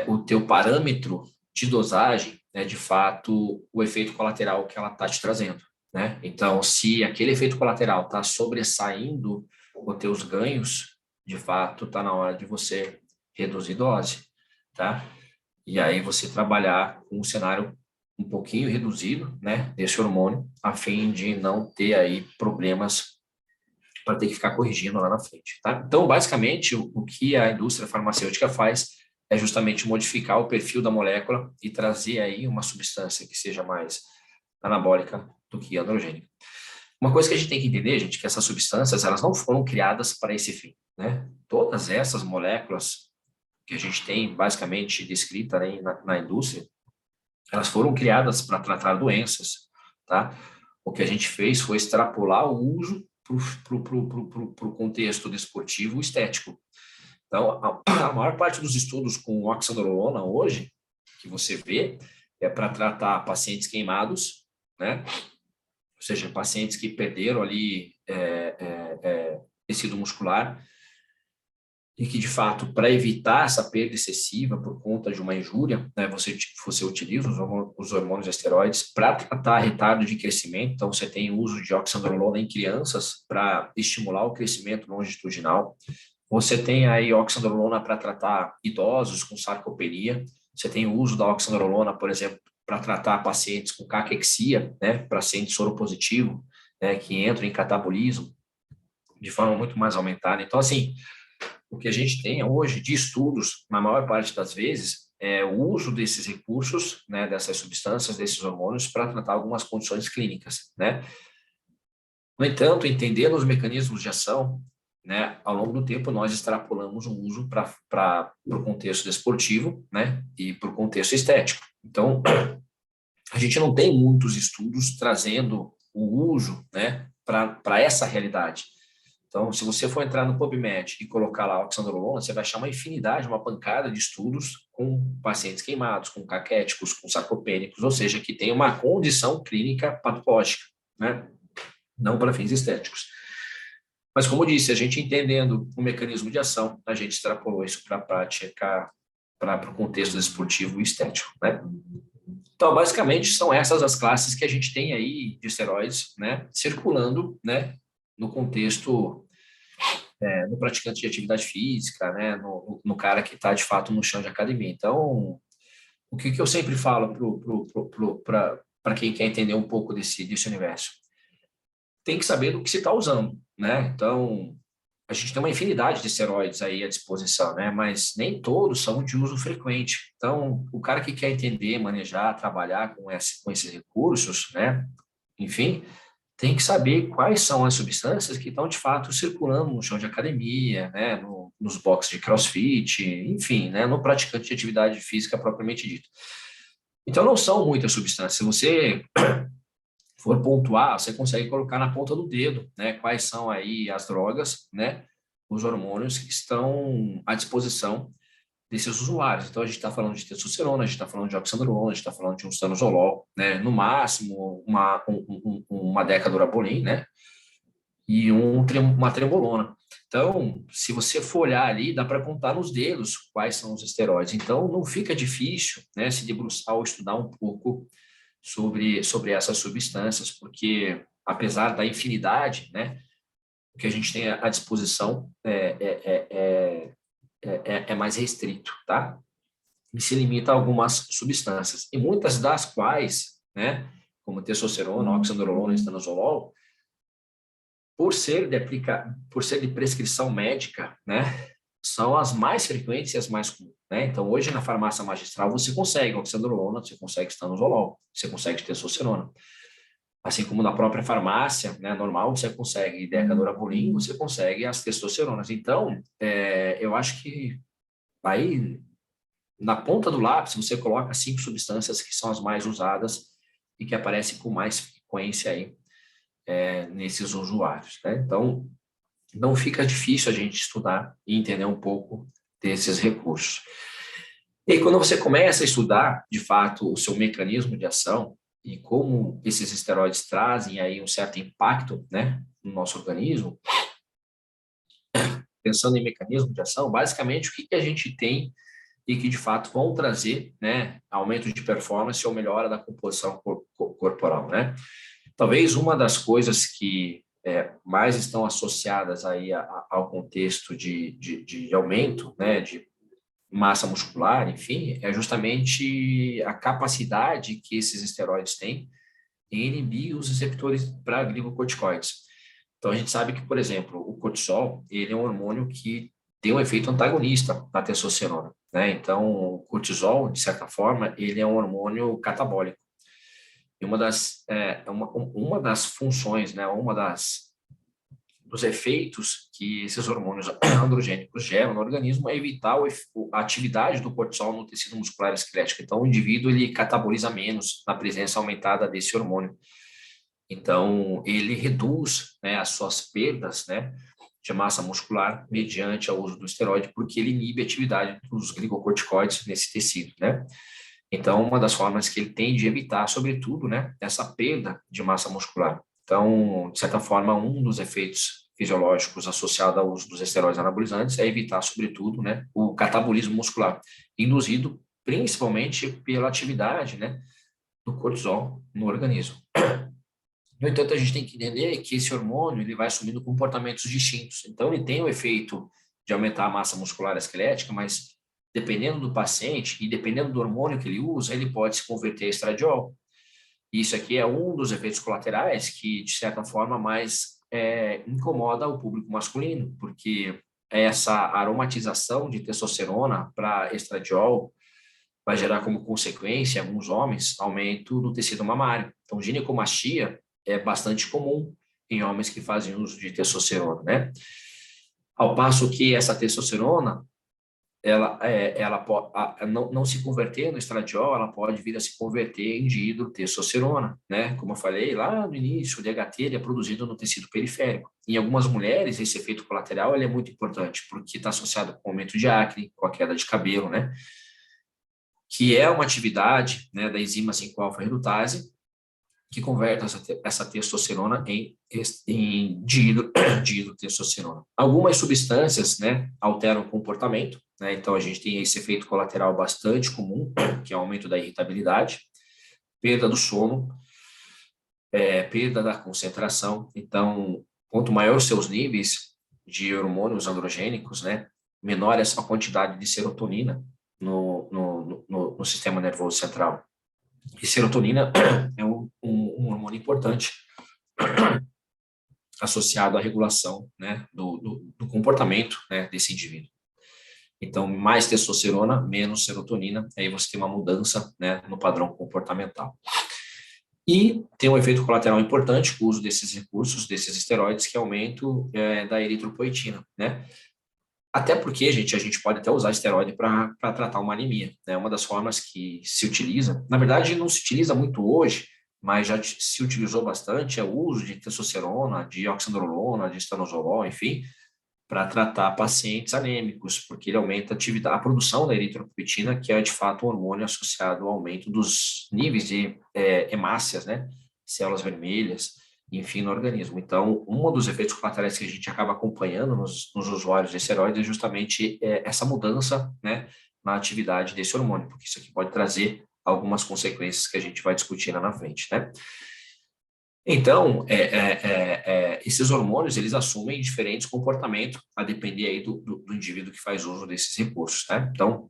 o teu parâmetro de dosagem é, de fato, o efeito colateral que ela está te trazendo, né? Então, se aquele efeito colateral está sobressaindo os teus ganhos, de fato, está na hora de você reduzir dose, tá? E aí você trabalhar com um cenário um pouquinho reduzido, né, desse hormônio, a fim de não ter aí problemas para ter que ficar corrigindo lá na frente, tá? Então, basicamente, o que a indústria farmacêutica faz é justamente modificar o perfil da molécula e trazer aí uma substância que seja mais anabólica do que androgênica. Uma coisa que a gente tem que entender, gente, que essas substâncias, elas não foram criadas para esse fim, né? Todas essas moléculas que a gente tem basicamente descrita, né, na indústria, elas foram criadas para tratar doenças, tá? O que a gente fez foi extrapolar o uso para o contexto desportivo estético. Então, a maior parte dos estudos com oxandrolona hoje, que você vê, é para tratar pacientes queimados, né? Ou seja, pacientes que perderam ali tecido muscular e que, de fato, para evitar essa perda excessiva por conta de uma injúria, né, você utiliza os hormônios esteroides para tratar retardo de crescimento. Então, você tem o uso de oxandrolona em crianças para estimular o crescimento longitudinal. Você tem aí oxandrolona para tratar idosos com sarcopenia. Você tem o uso da oxandrolona, por exemplo, para tratar pacientes com caquexia, né, paciente soropositivo, né, que entram em catabolismo de forma muito mais aumentada. Então, assim, o que a gente tem hoje de estudos, na maior parte das vezes, é o uso desses recursos, né, dessas substâncias, desses hormônios, para tratar algumas condições clínicas, né? No entanto, entendendo os mecanismos de ação, né, ao longo do tempo nós extrapolamos o uso para o contexto desportivo, né, e para o contexto estético. Então, a gente não tem muitos estudos trazendo o uso, né, para essa realidade. Então, se você for entrar no PubMed e colocar lá oxandrolona, você vai achar uma infinidade, uma pancada de estudos com pacientes queimados, com caquéticos, com sarcopênicos, ou seja, que tem uma condição clínica patológica, né? Não para fins estéticos. Mas, como eu disse, a gente entendendo o mecanismo de ação, a gente extrapolou isso para a prática, para o contexto desportivo e estético, né? Então, basicamente, são essas as classes que a gente tem aí de esteroides, né, circulando, né, no contexto, no praticante de atividade física, né, no cara que está, de fato, no chão de academia. Então, o que eu sempre falo para quem quer entender um pouco desse universo? Tem que saber do que se está usando, né? Então, a gente tem uma infinidade de esteroides aí à disposição, né? Mas nem todos são de uso frequente. Então, o cara que quer entender, manejar, trabalhar com esses recursos, né? Enfim, tem que saber quais são as substâncias que estão, de fato, circulando no chão de academia, né? Nos boxes de CrossFit, enfim, né? No praticante de atividade física propriamente dito. Então, não são muitas substâncias. Se você for pontuar, você consegue colocar na ponta do dedo, né? Quais são aí as drogas, né? Os hormônios que estão à disposição desses usuários. Então, a gente está falando de testosterona, a gente está falando de oxandrolona, a gente está falando de um stanozolol, né? No máximo, uma decadurabolin, né? E uma trembolona. Então, se você for olhar ali, dá para contar nos dedos quais são os esteroides. Então, não fica difícil, né? Se debruçar ou estudar um pouco sobre essas substâncias, porque apesar da infinidade, né, o que a gente tem à disposição é mais restrito, tá? E se limita a algumas substâncias, e muitas das quais, né, como testosterona, oxandrolona, estanozolol, por ser de prescrição médica, né, são as mais frequentes e as mais comuns, né? Então, hoje na farmácia magistral você consegue oxandrolona, você consegue estanozolol, você consegue testosterona. Assim como na própria farmácia, né, normal, você consegue decadurabolin, você consegue as testosteronas. Então, eu acho que aí, na ponta do lápis, você coloca 5 substâncias que são as mais usadas e que aparecem com mais frequência aí, nesses usuários, né? Então, não fica difícil a gente estudar e entender um pouco desses recursos. E aí, quando você começa a estudar, de fato, o seu mecanismo de ação e como esses esteroides trazem aí um certo impacto, né, no nosso organismo, pensando em mecanismo de ação, basicamente o que a gente tem e que, de fato, vão trazer, né, aumento de performance ou melhora da composição corporal, né? Talvez uma das coisas que mais estão associadas aí ao contexto de aumento, né, de massa muscular, enfim, é justamente a capacidade que esses esteroides têm em inibir os receptores para glicocorticoides. Então, a gente sabe que, por exemplo, o cortisol, ele é um hormônio que tem um efeito antagonista na testosterona, né? Então, o cortisol, de certa forma, ele é um hormônio catabólico. E uma das funções, né, dos efeitos que esses hormônios androgênicos geram no organismo é evitar a atividade do cortisol no tecido muscular esquelético. Então, o indivíduo ele cataboliza menos na presença aumentada desse hormônio. Então, ele reduz, né, as suas perdas, né, de massa muscular mediante o uso do esteroide, porque ele inibe a atividade dos glicocorticoides nesse tecido, né? Então, uma das formas que ele tem de evitar, sobretudo, né, essa perda de massa muscular. Então, de certa forma, um dos efeitos fisiológicos associados ao uso dos esteroides anabolizantes é evitar, sobretudo, né, o catabolismo muscular, induzido principalmente pela atividade, né, do cortisol no organismo. No entanto, a gente tem que entender que esse hormônio ele vai assumindo comportamentos distintos. Então, ele tem o efeito de aumentar a massa muscular esquelética, mas dependendo do paciente e dependendo do hormônio que ele usa, ele pode se converter a estradiol. Isso aqui é um dos efeitos colaterais que, de certa forma, mais incomoda o público masculino, porque essa aromatização de testosterona para estradiol vai gerar como consequência, em alguns homens, aumento do tecido mamário. Então, ginecomastia é bastante comum em homens que fazem uso de testosterona, né? Ao passo que essa testosterona, não se converter no estradiol, ela pode vir a se converter em dihidrotestosterona, né? Como eu falei lá no início, o DHT ele é produzido no tecido periférico. Em algumas mulheres, esse efeito colateral ele é muito importante, porque está associado com o aumento de acne, com a queda de cabelo, né? Que é uma atividade, né, da enzima 5-alfa-redutase, que converte essa testosterona em dihidrotestosterona. Algumas substâncias, né, alteram o comportamento, né, então a gente tem esse efeito colateral bastante comum, que é o aumento da irritabilidade, perda do sono, perda da concentração. Então, quanto maior os seus níveis de hormônios androgênicos, né, menor é a sua quantidade de serotonina no sistema nervoso central. E serotonina é um hormônio importante associado à regulação, né, do comportamento, né, desse indivíduo. Então, mais testosterona, menos serotonina, aí você tem uma mudança, né, no padrão comportamental. E tem um efeito colateral importante, o uso desses recursos, desses esteroides, que é aumento da eritropoetina, né? Até porque, gente, a gente pode até usar esteroide para tratar uma anemia, né? Uma das formas que se utiliza, na verdade não se utiliza muito hoje, mas já se utilizou bastante, é o uso de testosterona, de oxandrolona, de estanozolol, enfim, para tratar pacientes anêmicos, porque ele aumenta a produção da eritropoetina, que é de fato um hormônio associado ao aumento dos níveis de hemácias, né? Células vermelhas, enfim, no organismo. Então, um dos efeitos colaterais que a gente acaba acompanhando nos usuários de esteroides é justamente essa mudança, né, na atividade desse hormônio, porque isso aqui pode trazer algumas consequências que a gente vai discutir lá na frente, né? Então, esses hormônios, eles assumem diferentes comportamentos a depender aí do indivíduo que faz uso desses recursos, né? Então,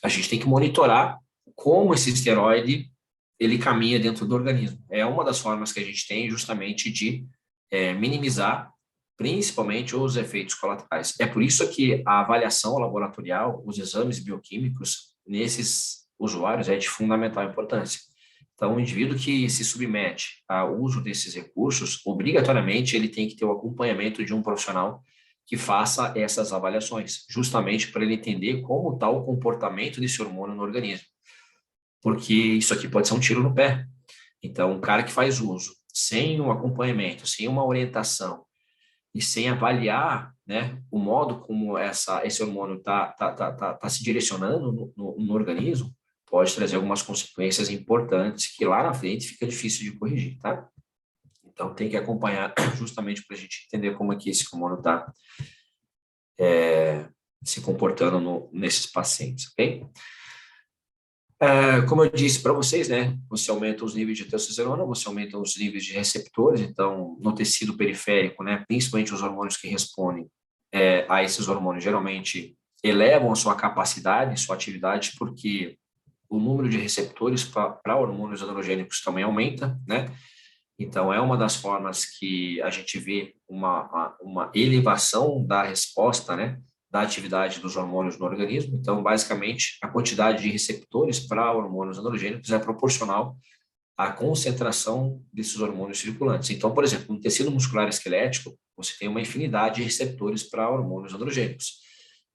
a gente tem que monitorar como esse esteroide ele caminha dentro do organismo. É uma das formas que a gente tem justamente de minimizar principalmente os efeitos colaterais. É por isso que a avaliação laboratorial, os exames bioquímicos nesses usuários é de fundamental importância. Então, o indivíduo que se submete ao uso desses recursos, obrigatoriamente ele tem que ter o acompanhamento de um profissional que faça essas avaliações, justamente para ele entender como está o comportamento desse hormônio no organismo. Porque isso aqui pode ser um tiro no pé. Então, um cara que faz uso sem um acompanhamento, sem uma orientação e sem avaliar, né, o modo como esse hormônio tá se direcionando no organismo, pode trazer algumas consequências importantes que lá na frente fica difícil de corrigir, tá? Então, tem que acompanhar justamente para a gente entender como é que esse hormônio está se comportando nesses pacientes, ok? Como eu disse para vocês, né, você aumenta os níveis de testosterona, você aumenta os níveis de receptores, então, no tecido periférico, né, principalmente os hormônios que respondem a esses hormônios, geralmente elevam a sua capacidade, sua atividade, porque o número de receptores para hormônios androgênicos também aumenta, né? Então, é uma das formas que a gente vê uma elevação da resposta, né, da atividade dos hormônios no organismo. Então, basicamente, a quantidade de receptores para hormônios androgênicos é proporcional à concentração desses hormônios circulantes. Então, por exemplo, no tecido muscular esquelético, você tem uma infinidade de receptores para hormônios androgênicos,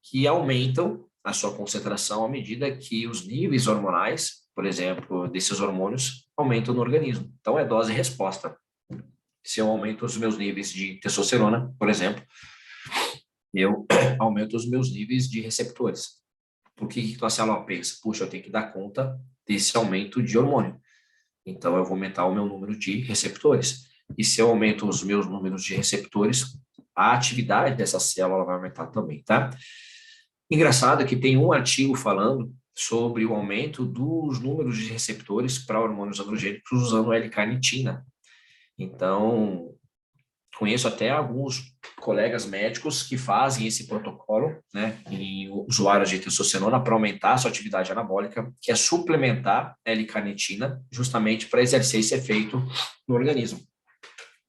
que aumentam a sua concentração à medida que os níveis hormonais, por exemplo, desses hormônios, aumentam no organismo. Então, é dose e resposta. Se eu aumento os meus níveis de testosterona, por exemplo, eu aumento os meus níveis de receptores. Por que tua célula pensa? Puxa, eu tenho que dar conta desse aumento de hormônio. Então, eu vou aumentar o meu número de receptores. E se eu aumento os meus números de receptores, a atividade dessa célula vai aumentar também, tá? Engraçado que tem um artigo falando sobre o aumento dos números de receptores para hormônios androgênicos usando L-carnitina. Então, conheço até alguns colegas médicos que fazem esse protocolo, né, em usuários de testosterona para aumentar a sua atividade anabólica, que é suplementar L-carnitina, justamente para exercer esse efeito no organismo.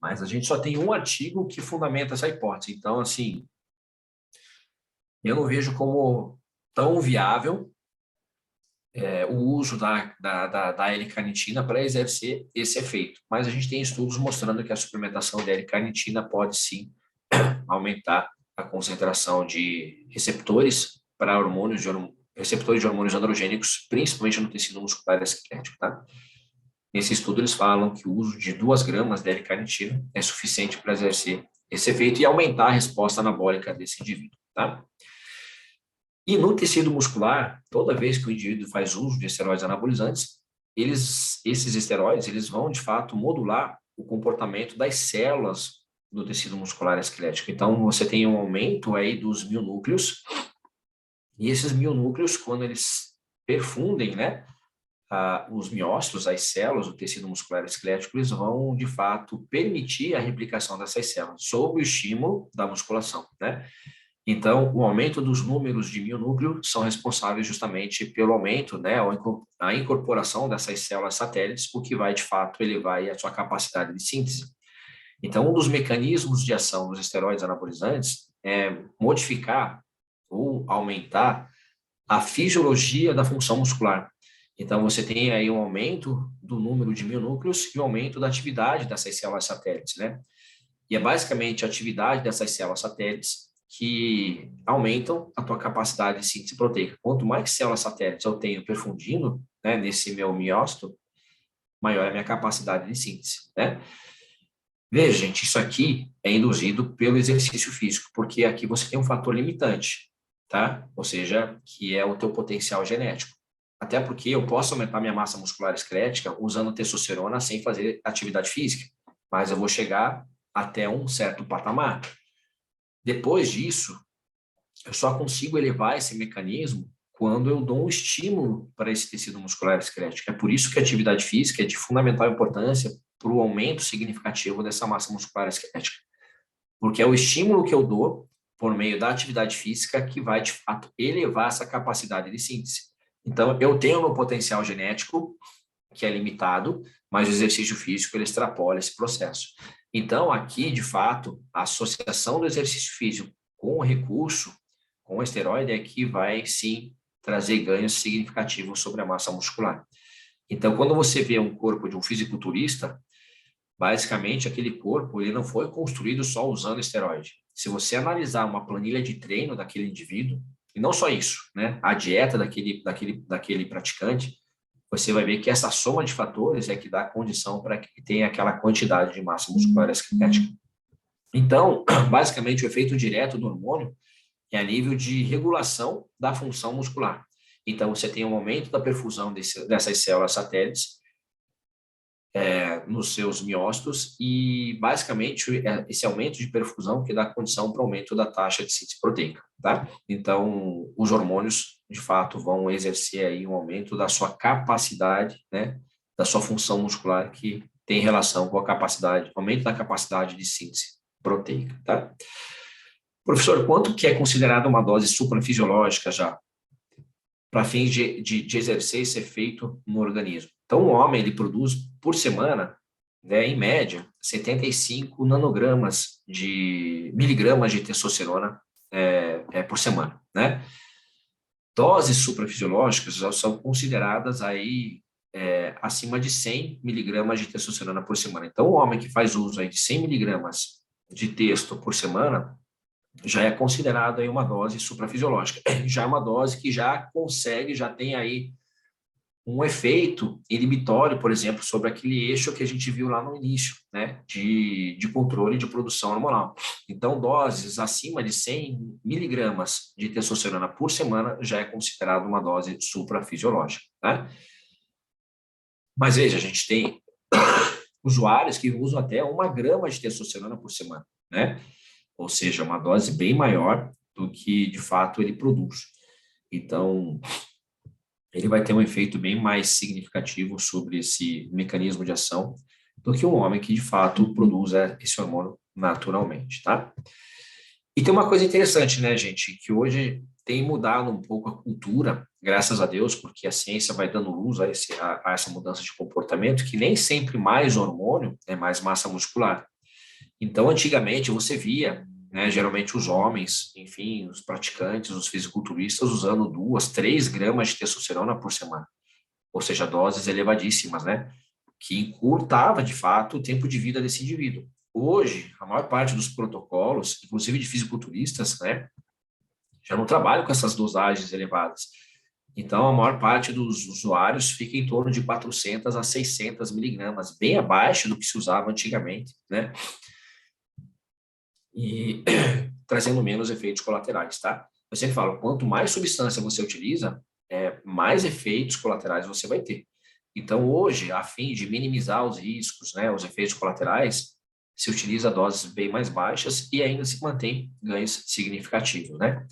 Mas a gente só tem um artigo que fundamenta essa hipótese. Então, assim, eu não vejo como tão viável o uso da L-carnitina para exercer esse efeito. Mas a gente tem estudos mostrando que a suplementação de L-carnitina pode sim aumentar a concentração de receptores para receptores de hormônios androgênicos, principalmente no tecido muscular esquelético, tá? Nesse estudo eles falam que o uso de 2 gramas de L-carnitina é suficiente para exercer esse efeito e aumentar a resposta anabólica desse indivíduo, tá? E no tecido muscular, toda vez que o indivíduo faz uso de esteroides anabolizantes, esses esteroides, eles vão, de fato, modular o comportamento das células do tecido muscular esquelético. Então, você tem um aumento aí dos mionúcleos, e esses mionúcleos, quando eles perfundem, né, os miócitos, as células do tecido muscular esquelético, eles vão, de fato, permitir a replicação dessas células, sob o estímulo da musculação, né? Então, o aumento dos números de mionúcleo são responsáveis justamente pelo aumento, né, a incorporação dessas células satélites, o que vai, de fato, elevar a sua capacidade de síntese. Então, um dos mecanismos de ação dos esteroides anabolizantes é modificar ou aumentar a fisiologia da função muscular. Então, você tem aí um aumento do número de mionúcleos e um aumento da atividade dessas células satélites, né? E é basicamente a atividade dessas células satélites que aumentam a tua capacidade de síntese proteica. Quanto mais células satélites eu tenho perfundindo, né, nesse meu miócito, maior é a minha capacidade de síntese, né? Veja, gente, isso aqui é induzido pelo exercício físico, porque aqui você tem um fator limitante, tá? Ou seja, que é o teu potencial genético. Até porque eu posso aumentar minha massa muscular esquelética usando testosterona sem fazer atividade física, mas eu vou chegar até um certo patamar. Depois disso, eu só consigo elevar esse mecanismo quando eu dou um estímulo para esse tecido muscular esquelético. É por isso que a atividade física é de fundamental importância para o aumento significativo dessa massa muscular esquelética. Porque é o estímulo que eu dou por meio da atividade física que vai, de fato, elevar essa capacidade de síntese. Então, eu tenho meu potencial genético, que é limitado, mas o exercício físico ele extrapola esse processo. Então, aqui, de fato, a associação do exercício físico com o recurso, com o esteroide, é que vai, sim, trazer ganhos significativos sobre a massa muscular. Então, quando você vê um corpo de um fisiculturista, basicamente, aquele corpo ele não foi construído só usando esteroide. Se você analisar uma planilha de treino daquele indivíduo, e não só isso, né? A dieta daquele praticante, você vai ver que essa soma de fatores é que dá condição para que tenha aquela quantidade de massa muscular esquelética. Então, basicamente, o efeito direto do hormônio é a nível de regulação da função muscular. Então, você tem um aumento da perfusão dessas células satélites nos seus miócitos e, basicamente, esse aumento de perfusão que dá condição para o aumento da taxa de síntese proteica, tá? Então, os hormônios, de fato, vão exercer aí um aumento da sua capacidade, né, da sua função muscular que tem relação com a capacidade, aumento da capacidade de síntese proteica, tá? Professor, quanto que é considerado uma dose suprafisiológica já para fins de exercer esse efeito no organismo? Então, o homem, ele produz por semana, né, em média, 75 miligramas de testosterona por semana, né? Doses suprafisiológicas já são consideradas aí acima de 100 miligramas de testosterona por semana. Então, o homem que faz uso aí de 100 miligramas de testo por semana já é considerado aí uma dose suprafisiológica. Já é uma dose que já tem aí um efeito inibitório, por exemplo, sobre aquele eixo que a gente viu lá no início, né, de controle de produção hormonal. Então, doses acima de 100 miligramas de testosterona por semana já é considerado uma dose suprafisiológica, né? Mas veja, a gente tem usuários que usam até 1 grama de testosterona por semana, né? Ou seja, uma dose bem maior do que, de fato, ele produz. Então, ele vai ter um efeito bem mais significativo sobre esse mecanismo de ação do que um homem que, de fato, produz esse hormônio naturalmente, tá? E tem uma coisa interessante, né, gente, que hoje tem mudado um pouco a cultura, graças a Deus, porque a ciência vai dando luz a essa mudança de comportamento, que nem sempre mais hormônio é mais massa muscular. Então, antigamente, você via, né, geralmente os homens, enfim, os praticantes, os fisiculturistas, usando 2, 3 gramas de testosterona por semana, ou seja, doses elevadíssimas, né, que encurtava, de fato, o tempo de vida desse indivíduo. Hoje, a maior parte dos protocolos, inclusive de fisiculturistas, né, já não trabalham com essas dosagens elevadas. Então, a maior parte dos usuários fica em torno de 400 a 600 miligramas, bem abaixo do que se usava antigamente, né? E trazendo menos efeitos colaterais, tá? Eu sempre falo, quanto mais substância você utiliza, mais efeitos colaterais você vai ter. Então, hoje, a fim de minimizar os riscos, né, os efeitos colaterais, se utiliza doses bem mais baixas e ainda se mantém ganhos significativos, né?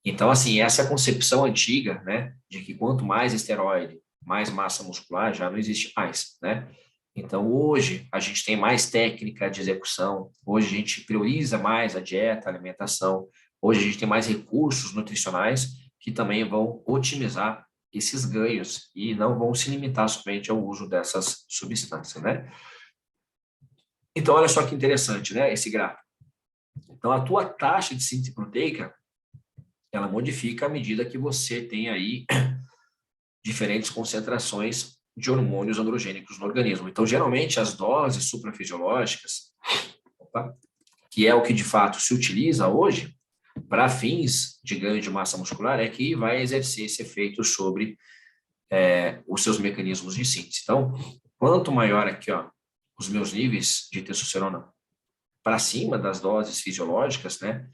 Então, assim, essa concepção antiga, né, de que quanto mais esteroide, mais massa muscular, já não existe mais, né? Então, hoje, a gente tem mais técnica de execução, hoje a gente prioriza mais a dieta, a alimentação, hoje a gente tem mais recursos nutricionais que também vão otimizar esses ganhos e não vão se limitar somente ao uso dessas substâncias, né? Então, olha só que interessante, né, esse gráfico. Então, a tua taxa de síntese proteica, ela modifica à medida que você tem aí diferentes concentrações de hormônios androgênicos no organismo. Então, geralmente, as doses suprafisiológicas, que é o que de fato se utiliza hoje, para fins de ganho de massa muscular, é que vai exercer esse efeito sobre os seus mecanismos de síntese. Então, quanto maior aqui, ó, os meus níveis de testosterona para cima das doses fisiológicas, né,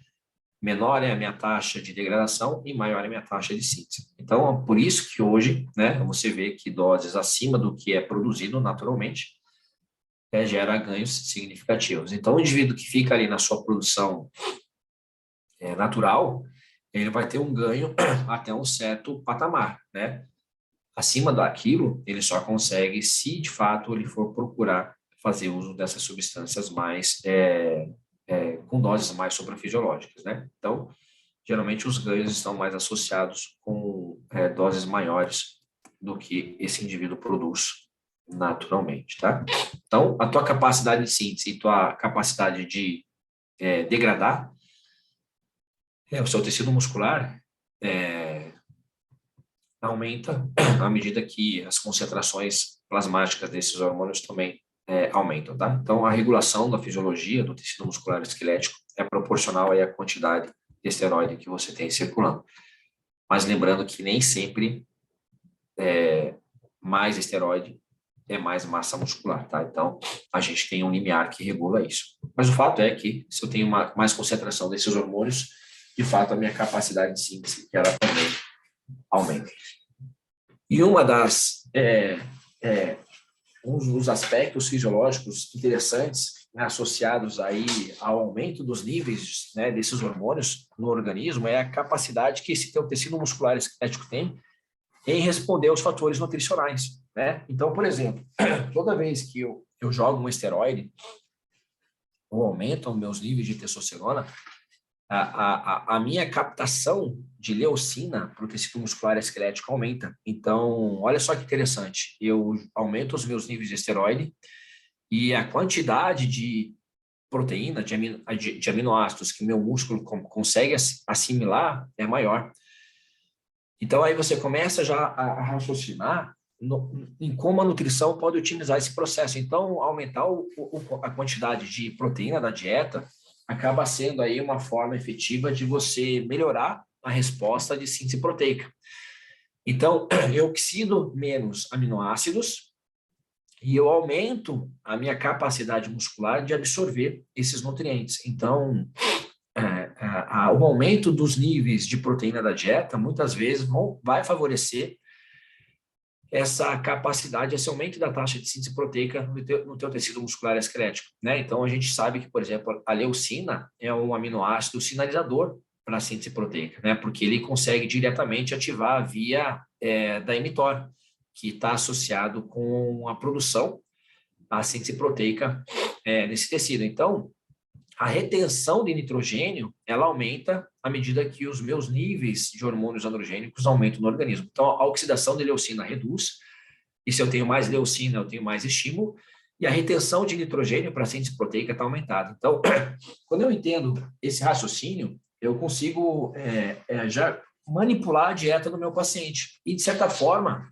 menor é a minha taxa de degradação e maior é a minha taxa de síntese. Então, por isso que hoje, né, você vê que doses acima do que é produzido naturalmente gera ganhos significativos. Então, o indivíduo que fica ali na sua produção natural, ele vai ter um ganho até um certo patamar, né? Acima daquilo, ele só consegue se, de fato, ele for procurar fazer uso dessas substâncias mais com doses mais suprafisiológicas, né? Então, geralmente os ganhos estão mais associados com doses maiores do que esse indivíduo produz naturalmente, tá? Então, a tua capacidade de síntese e tua capacidade de degradar o seu tecido muscular aumenta à medida que as concentrações plasmáticas desses hormônios também aumentam, tá? Então, a regulação da fisiologia do tecido muscular esquelético é proporcional aí à quantidade de esteroide que você tem circulando. Mas lembrando que nem sempre mais esteroide é mais massa muscular, tá? Então, a gente tem um limiar que regula isso. Mas o fato é que, se eu tenho mais concentração desses hormônios, de fato, a minha capacidade de síntese, ela também aumenta. E um dos aspectos fisiológicos interessantes, né, associados aí ao aumento dos níveis, né, desses hormônios no organismo é a capacidade que esse teu tecido muscular esquelético tem em responder aos fatores nutricionais, né? Então, por exemplo, toda vez que eu jogo um esteroide ou aumento os meus níveis de testosterona, a minha captação de leucina para o tecido muscular esquelético aumenta. Então, olha só que interessante, eu aumento os meus níveis de esteroide e a quantidade de proteína, de aminoácidos que meu músculo consegue assimilar é maior. Então, aí você começa já a raciocinar em como a nutrição pode otimizar esse processo. Então, aumentar a quantidade de proteína da dieta acaba sendo aí uma forma efetiva de você melhorar a resposta de síntese proteica. Então, eu oxido menos aminoácidos e eu aumento a minha capacidade muscular de absorver esses nutrientes. Então, o aumento dos níveis de proteína da dieta, muitas vezes, vai favorecer essa capacidade, esse aumento da taxa de síntese proteica no teu tecido muscular esquelético, né? Então, a gente sabe que, por exemplo, a leucina é um aminoácido sinalizador para a síntese proteica, né? Porque ele consegue diretamente ativar a via da mTOR, que está associado com a produção, a síntese proteica nesse tecido. Então, a retenção de nitrogênio, ela aumenta à medida que os meus níveis de hormônios androgênicos aumentam no organismo. Então, a oxidação de leucina reduz, e se eu tenho mais leucina, eu tenho mais estímulo, e a retenção de nitrogênio para a síntese proteica está aumentada. Então, quando eu entendo esse raciocínio, eu consigo já manipular a dieta do meu paciente. E, de certa forma,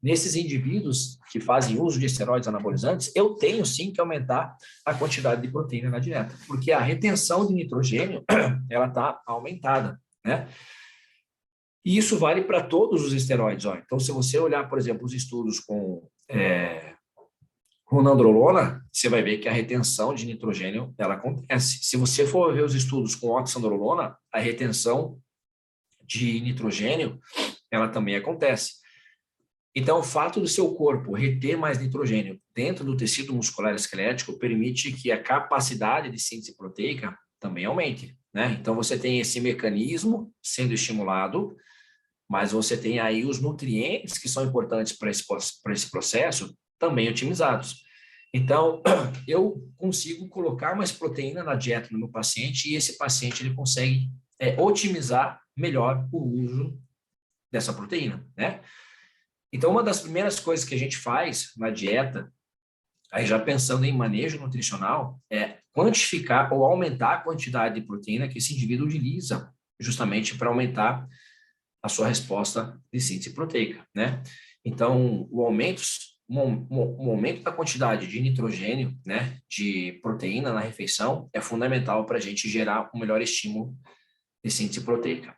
nesses indivíduos que fazem uso de esteroides anabolizantes, eu tenho sim que aumentar a quantidade de proteína na dieta, porque a retenção de nitrogênio, ela está aumentada, né? E isso vale para todos os esteroides. Ó. Então, se você olhar, por exemplo, os estudos com nandrolona, você vai ver que a retenção de nitrogênio, ela acontece. Se você for ver os estudos com oxandrolona, a retenção de nitrogênio, ela também acontece. Então, o fato do seu corpo reter mais nitrogênio dentro do tecido muscular esquelético permite que a capacidade de síntese proteica também aumente, né? Então, você tem esse mecanismo sendo estimulado, mas você tem aí os nutrientes que são importantes para esse processo também otimizados. Então, eu consigo colocar mais proteína na dieta do meu paciente e esse paciente ele consegue otimizar melhor o uso dessa proteína, né? Então, uma das primeiras coisas que a gente faz na dieta, aí já pensando em manejo nutricional, é quantificar ou aumentar a quantidade de proteína que esse indivíduo utiliza, justamente para aumentar a sua resposta de síntese proteica, né? Então, o aumento da quantidade de nitrogênio, né, de proteína na refeição é fundamental para a gente gerar um melhor estímulo de síntese proteica.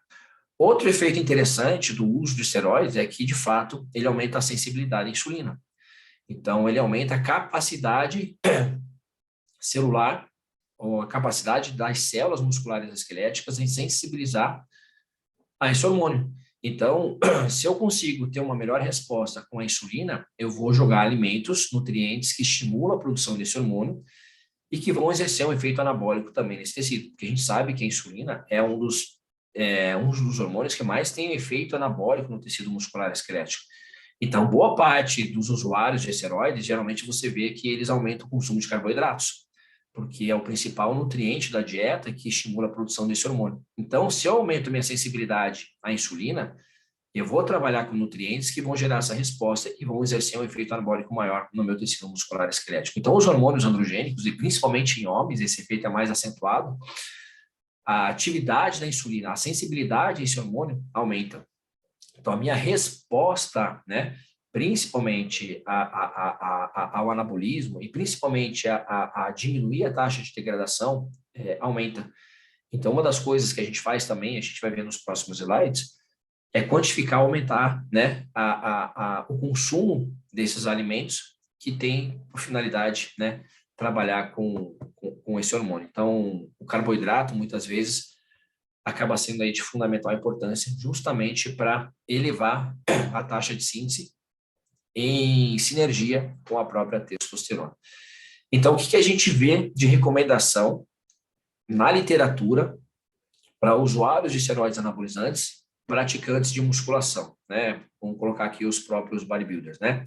Outro efeito interessante do uso de esteroides é que, de fato, ele aumenta a sensibilidade à insulina. Então, ele aumenta a capacidade celular, ou a capacidade das células musculares esqueléticas em sensibilizar a esse hormônio. Então, se eu consigo ter uma melhor resposta com a insulina, eu vou jogar alimentos, nutrientes que estimulam a produção desse hormônio e que vão exercer um efeito anabólico também nesse tecido. Porque a gente sabe que a insulina é um dos hormônios que mais tem efeito anabólico no tecido muscular esquelético. Então, boa parte dos usuários de esteroides, geralmente você vê que eles aumentam o consumo de carboidratos, porque é o principal nutriente da dieta que estimula a produção desse hormônio. Então, se eu aumento minha sensibilidade à insulina, eu vou trabalhar com nutrientes que vão gerar essa resposta e vão exercer um efeito anabólico maior no meu tecido muscular esquelético. Então, os hormônios androgênicos, e principalmente em homens, esse efeito é mais acentuado, a atividade da insulina, a sensibilidade a esse hormônio aumenta. Então, a minha resposta, né, principalmente ao anabolismo e principalmente a diminuir a taxa de degradação, aumenta. Então, uma das coisas que a gente faz também, a gente vai ver nos próximos slides, é quantificar, aumentar, né, o consumo desses alimentos que tem por finalidade, né, trabalhar com esse hormônio. Então, o carboidrato, muitas vezes, acaba sendo aí de fundamental importância justamente para elevar a taxa de síntese em sinergia com a própria testosterona. Então, o que a gente vê de recomendação na literatura para usuários de esteroides anabolizantes, praticantes de musculação, né? Vamos colocar aqui os próprios bodybuilders, né?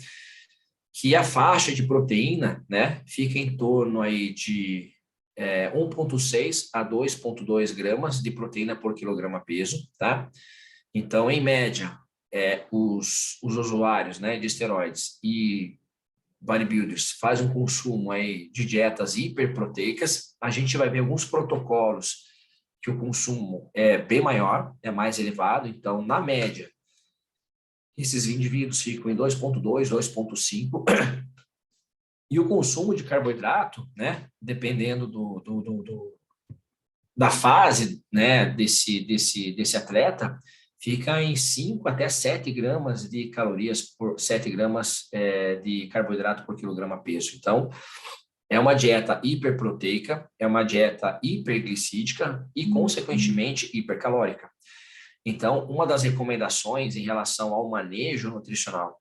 Que a faixa de proteína, né, fica em torno aí de 1,6 a 2,2 gramas de proteína por quilograma peso, tá? Então, em média, os usuários, né, de esteroides e bodybuilders fazem um consumo aí de dietas hiperproteicas. A gente vai ver alguns protocolos que o consumo é bem maior, é mais elevado. Então, na média, esses indivíduos ficam em 2,2, 2,5. E o consumo de carboidrato, né, dependendo da fase, né, desse atleta, fica em 5 até 7 gramas de calorias por 7 gramas de carboidrato por quilograma peso. Então, é uma dieta hiperproteica, é uma dieta hiperglicídica e, consequentemente, hipercalórica. Então, uma das recomendações em relação ao manejo nutricional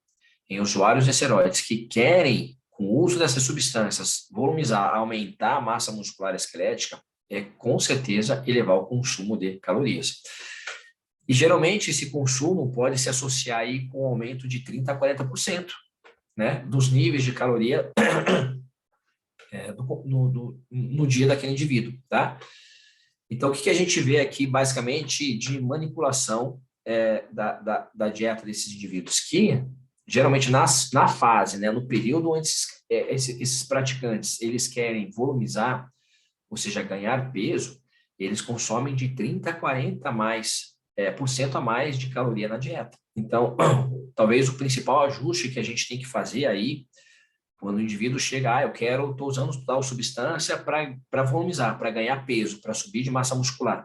em usuários de esteroides que querem, com o uso dessas substâncias, volumizar, aumentar a massa muscular esquelética, é, com certeza, elevar o consumo de calorias. E, geralmente, esse consumo pode se associar aí com um aumento de 30% a 40%, né, dos níveis de caloria no dia daquele indivíduo, tá? Então, o que a gente vê aqui, basicamente, de manipulação da dieta desses indivíduos, que, geralmente, na fase, né, no período onde esses praticantes, eles querem volumizar, ou seja, ganhar peso, eles consomem de 30% a 40% a mais de caloria na dieta. Então, talvez o principal ajuste que a gente tem que fazer aí, quando o indivíduo chega, estou usando tal substância para volumizar, para ganhar peso, para subir de massa muscular.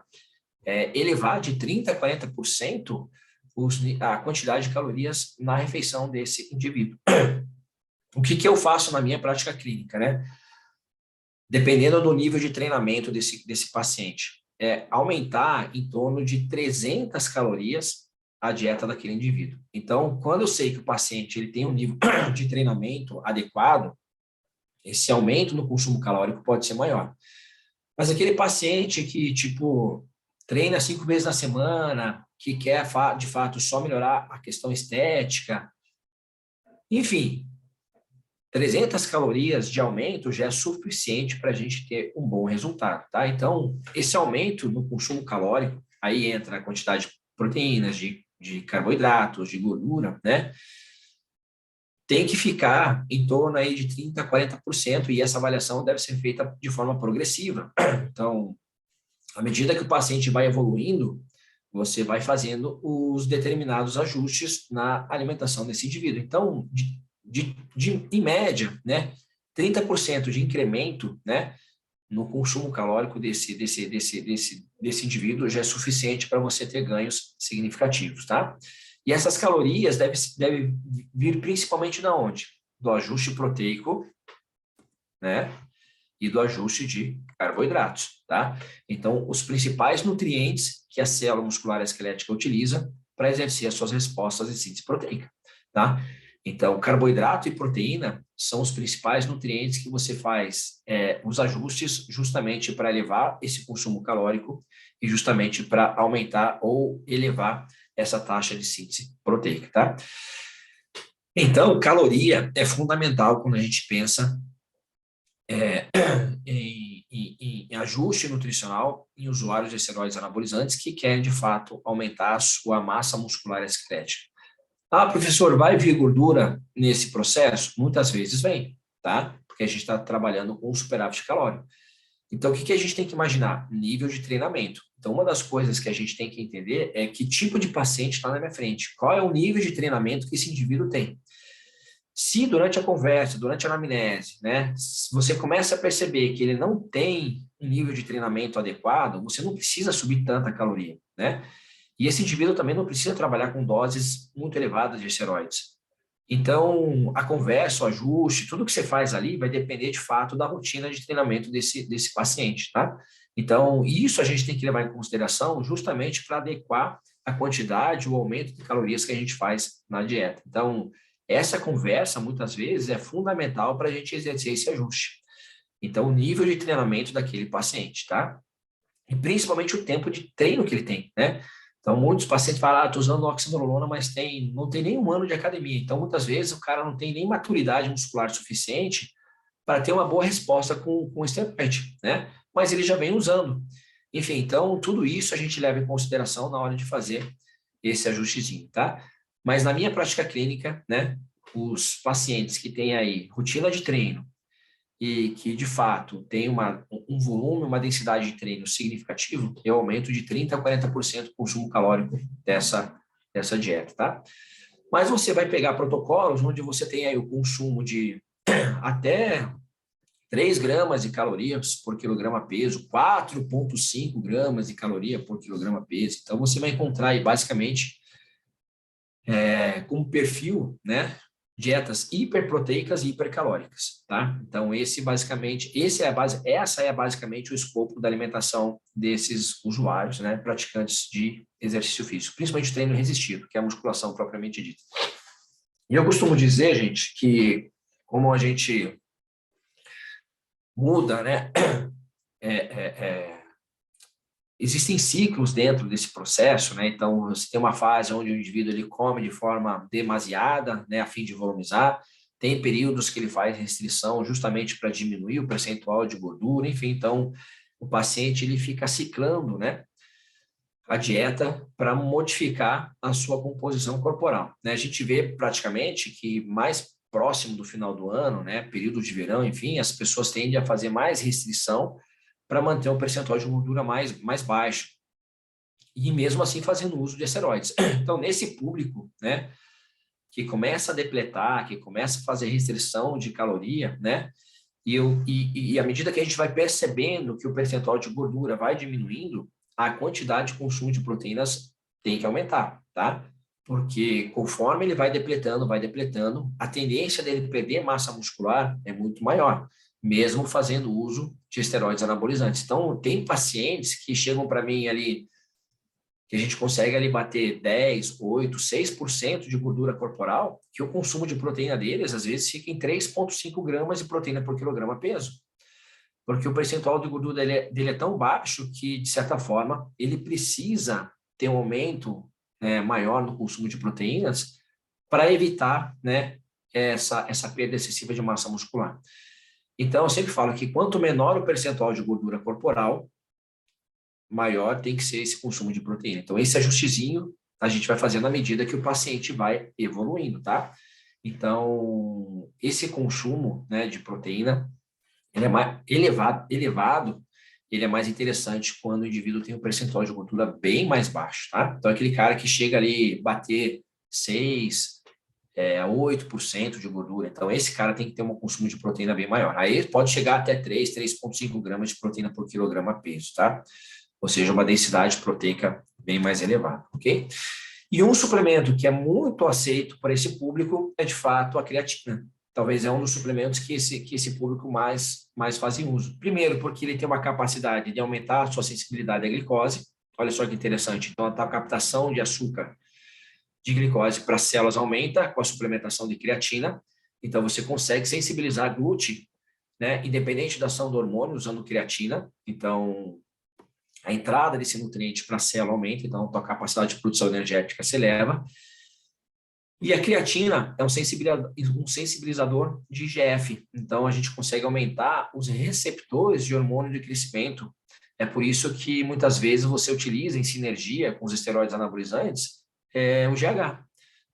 Elevar de 30% a 40% a quantidade de calorias na refeição desse indivíduo. O que eu faço na minha prática clínica, né? Dependendo do nível de treinamento desse paciente, aumentar em torno de 300 calorias a dieta daquele indivíduo. Então, quando eu sei que o paciente ele tem um nível de treinamento adequado, esse aumento no consumo calórico pode ser maior. Mas aquele paciente que, tipo, treina 5 vezes na semana, que quer, de fato, só melhorar a questão estética, enfim, 300 calorias de aumento já é suficiente para a gente ter um bom resultado, tá? Então, esse aumento no consumo calórico, aí entra a quantidade de proteínas, de carboidratos, de gordura, né? Tem que ficar em torno aí de 30% a 40%, e essa avaliação deve ser feita de forma progressiva. Então, à medida que o paciente vai evoluindo, você vai fazendo os determinados ajustes na alimentação desse indivíduo. Então, em média, né, 30% de incremento, né, no consumo calórico desse indivíduo já é suficiente para você ter ganhos significativos, tá? E essas calorias devem vir principalmente de onde? Do ajuste proteico, né, e do ajuste de carboidratos, tá? Então, os principais nutrientes que a célula muscular esquelética utiliza para exercer as suas respostas de síntese proteica, tá? Então, carboidrato e proteína são os principais nutrientes que você faz os ajustes justamente para elevar esse consumo calórico e justamente para aumentar ou elevar essa taxa de síntese proteica, tá? Então, caloria é fundamental quando a gente pensa em ajuste nutricional em usuários de esteroides anabolizantes que querem, de fato, aumentar a sua massa muscular esquelética. Ah, professor, vai vir gordura nesse processo? Muitas vezes vem, tá? Porque a gente está trabalhando com superávit calórico. Então, o que a gente tem que imaginar? Nível de treinamento. Então, uma das coisas que a gente tem que entender é que tipo de paciente está na minha frente. Qual é o nível de treinamento que esse indivíduo tem? Se durante a conversa, durante a anamnese, né, você começa a perceber que ele não tem um nível de treinamento adequado, você não precisa subir tanta caloria, né? E esse indivíduo também não precisa trabalhar com doses muito elevadas de esteroides. Então, a conversa, o ajuste, tudo que você faz ali vai depender, de fato, da rotina de treinamento desse paciente, tá? Então, isso a gente tem que levar em consideração justamente para adequar a quantidade, o aumento de calorias que a gente faz na dieta. Então, essa conversa, muitas vezes, é fundamental para a gente exercer esse ajuste. Então, o nível de treinamento daquele paciente, tá? E principalmente o tempo de treino que ele tem, né? Então, muitos pacientes falam, estou usando oxandrolona, mas não tem nem um ano de academia. Então, muitas vezes, o cara não tem nem maturidade muscular suficiente para ter uma boa resposta com o esteroide, né? Mas ele já vem usando. Enfim, então, tudo isso a gente leva em consideração na hora de fazer esse ajustezinho, tá? Mas na minha prática clínica, né, os pacientes que têm aí rotina de treino e que, de fato, tem um volume, uma densidade de treino significativo, eu aumento de 30% a 40% o consumo calórico dessa dieta, tá? Mas você vai pegar protocolos onde você tem aí o consumo de até 3 gramas de calorias por quilograma peso, 4,5 gramas de caloria por quilograma peso. Então, você vai encontrar aí, basicamente, com perfil, né, dietas hiperproteicas e hipercalóricas, tá? Então, essa é basicamente o escopo da alimentação desses usuários, né, praticantes de exercício físico, principalmente treino resistido, que é a musculação propriamente dita. E eu costumo dizer, gente, que como a gente muda, né, existem ciclos dentro desse processo, né? Então, você tem uma fase onde o indivíduo ele come de forma demasiada, né, a fim de volumizar. Tem períodos que ele faz restrição justamente para diminuir o percentual de gordura, enfim. Então, o paciente ele fica ciclando, né, a dieta para modificar a sua composição corporal, né? A gente vê praticamente que mais próximo do final do ano, né, período de verão, enfim, as pessoas tendem a fazer mais restrição para manter um percentual de gordura mais baixo. E mesmo assim fazendo uso de esteroides. Então, nesse público, né, que começa a depletar, que começa a fazer restrição de caloria, né, e à medida que a gente vai percebendo que o percentual de gordura vai diminuindo, a quantidade de consumo de proteínas tem que aumentar, tá? Porque conforme ele vai depletando, a tendência dele perder massa muscular é muito maior, mesmo fazendo uso de esteroides anabolizantes. Então, tem pacientes que chegam para mim ali, que a gente consegue ali bater 10, 8, 6% de gordura corporal, que o consumo de proteína deles, às vezes, fica em 3,5 gramas de proteína por quilograma peso. Porque o percentual de gordura dele é tão baixo que, de certa forma, ele precisa ter um aumento maior no consumo de proteínas para evitar, né, essa perda excessiva de massa muscular. Então, eu sempre falo que quanto menor o percentual de gordura corporal, maior tem que ser esse consumo de proteína. Então, esse ajustezinho a gente vai fazendo à medida que o paciente vai evoluindo, tá? Então, esse consumo, né, de proteína, ele é mais elevado, ele é mais interessante quando o indivíduo tem um percentual de gordura bem mais baixo, tá? Então, aquele cara que chega ali bater 6, 8% de gordura. Então, esse cara tem que ter um consumo de proteína bem maior. Aí pode chegar até 3,5 gramas de proteína por quilograma peso, tá? Ou seja, uma densidade proteica bem mais elevada, ok? E um suplemento que é muito aceito para esse público é, de fato, a creatina. Talvez é um dos suplementos que esse público mais fazem uso. Primeiro, porque ele tem uma capacidade de aumentar a sua sensibilidade à glicose. Olha só que interessante. Então, a captação de açúcar de glicose para as células aumenta com a suplementação de creatina. Então, você consegue sensibilizar a glúten, né, independente da ação do hormônio, usando creatina. Então, a entrada desse nutriente para a célula aumenta, então a capacidade de produção energética se eleva. E a creatina é um sensibilizador de IGF, então a gente consegue aumentar os receptores de hormônio de crescimento. É por isso que muitas vezes você utiliza em sinergia com os esteroides anabolizantes o GH,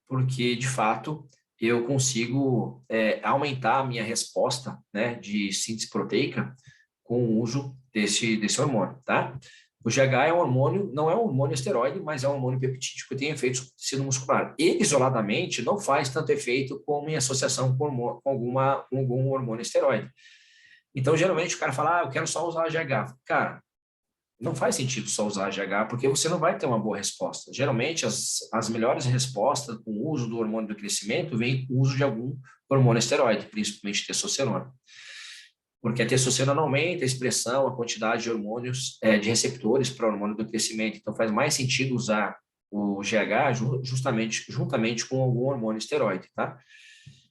porque de fato eu consigo aumentar a minha resposta, né, de síntese proteica com o uso desse hormônio, tá? O GH é um hormônio, não é um hormônio esteroide, mas é um hormônio peptídeo que tem efeito no tecido muscular. Ele, isoladamente, não faz tanto efeito como em associação com algum hormônio esteroide. Então, geralmente, o cara fala, eu quero só usar GH. Cara, não faz sentido só usar GH, porque você não vai ter uma boa resposta. Geralmente, as melhores respostas com o uso do hormônio do crescimento vêm com o uso de algum hormônio esteroide, principalmente testosterona. Porque a testosterona aumenta a expressão, a quantidade de hormônios, de receptores para o hormônio do crescimento. Então, faz mais sentido usar o GH juntamente com algum hormônio esteroide, tá?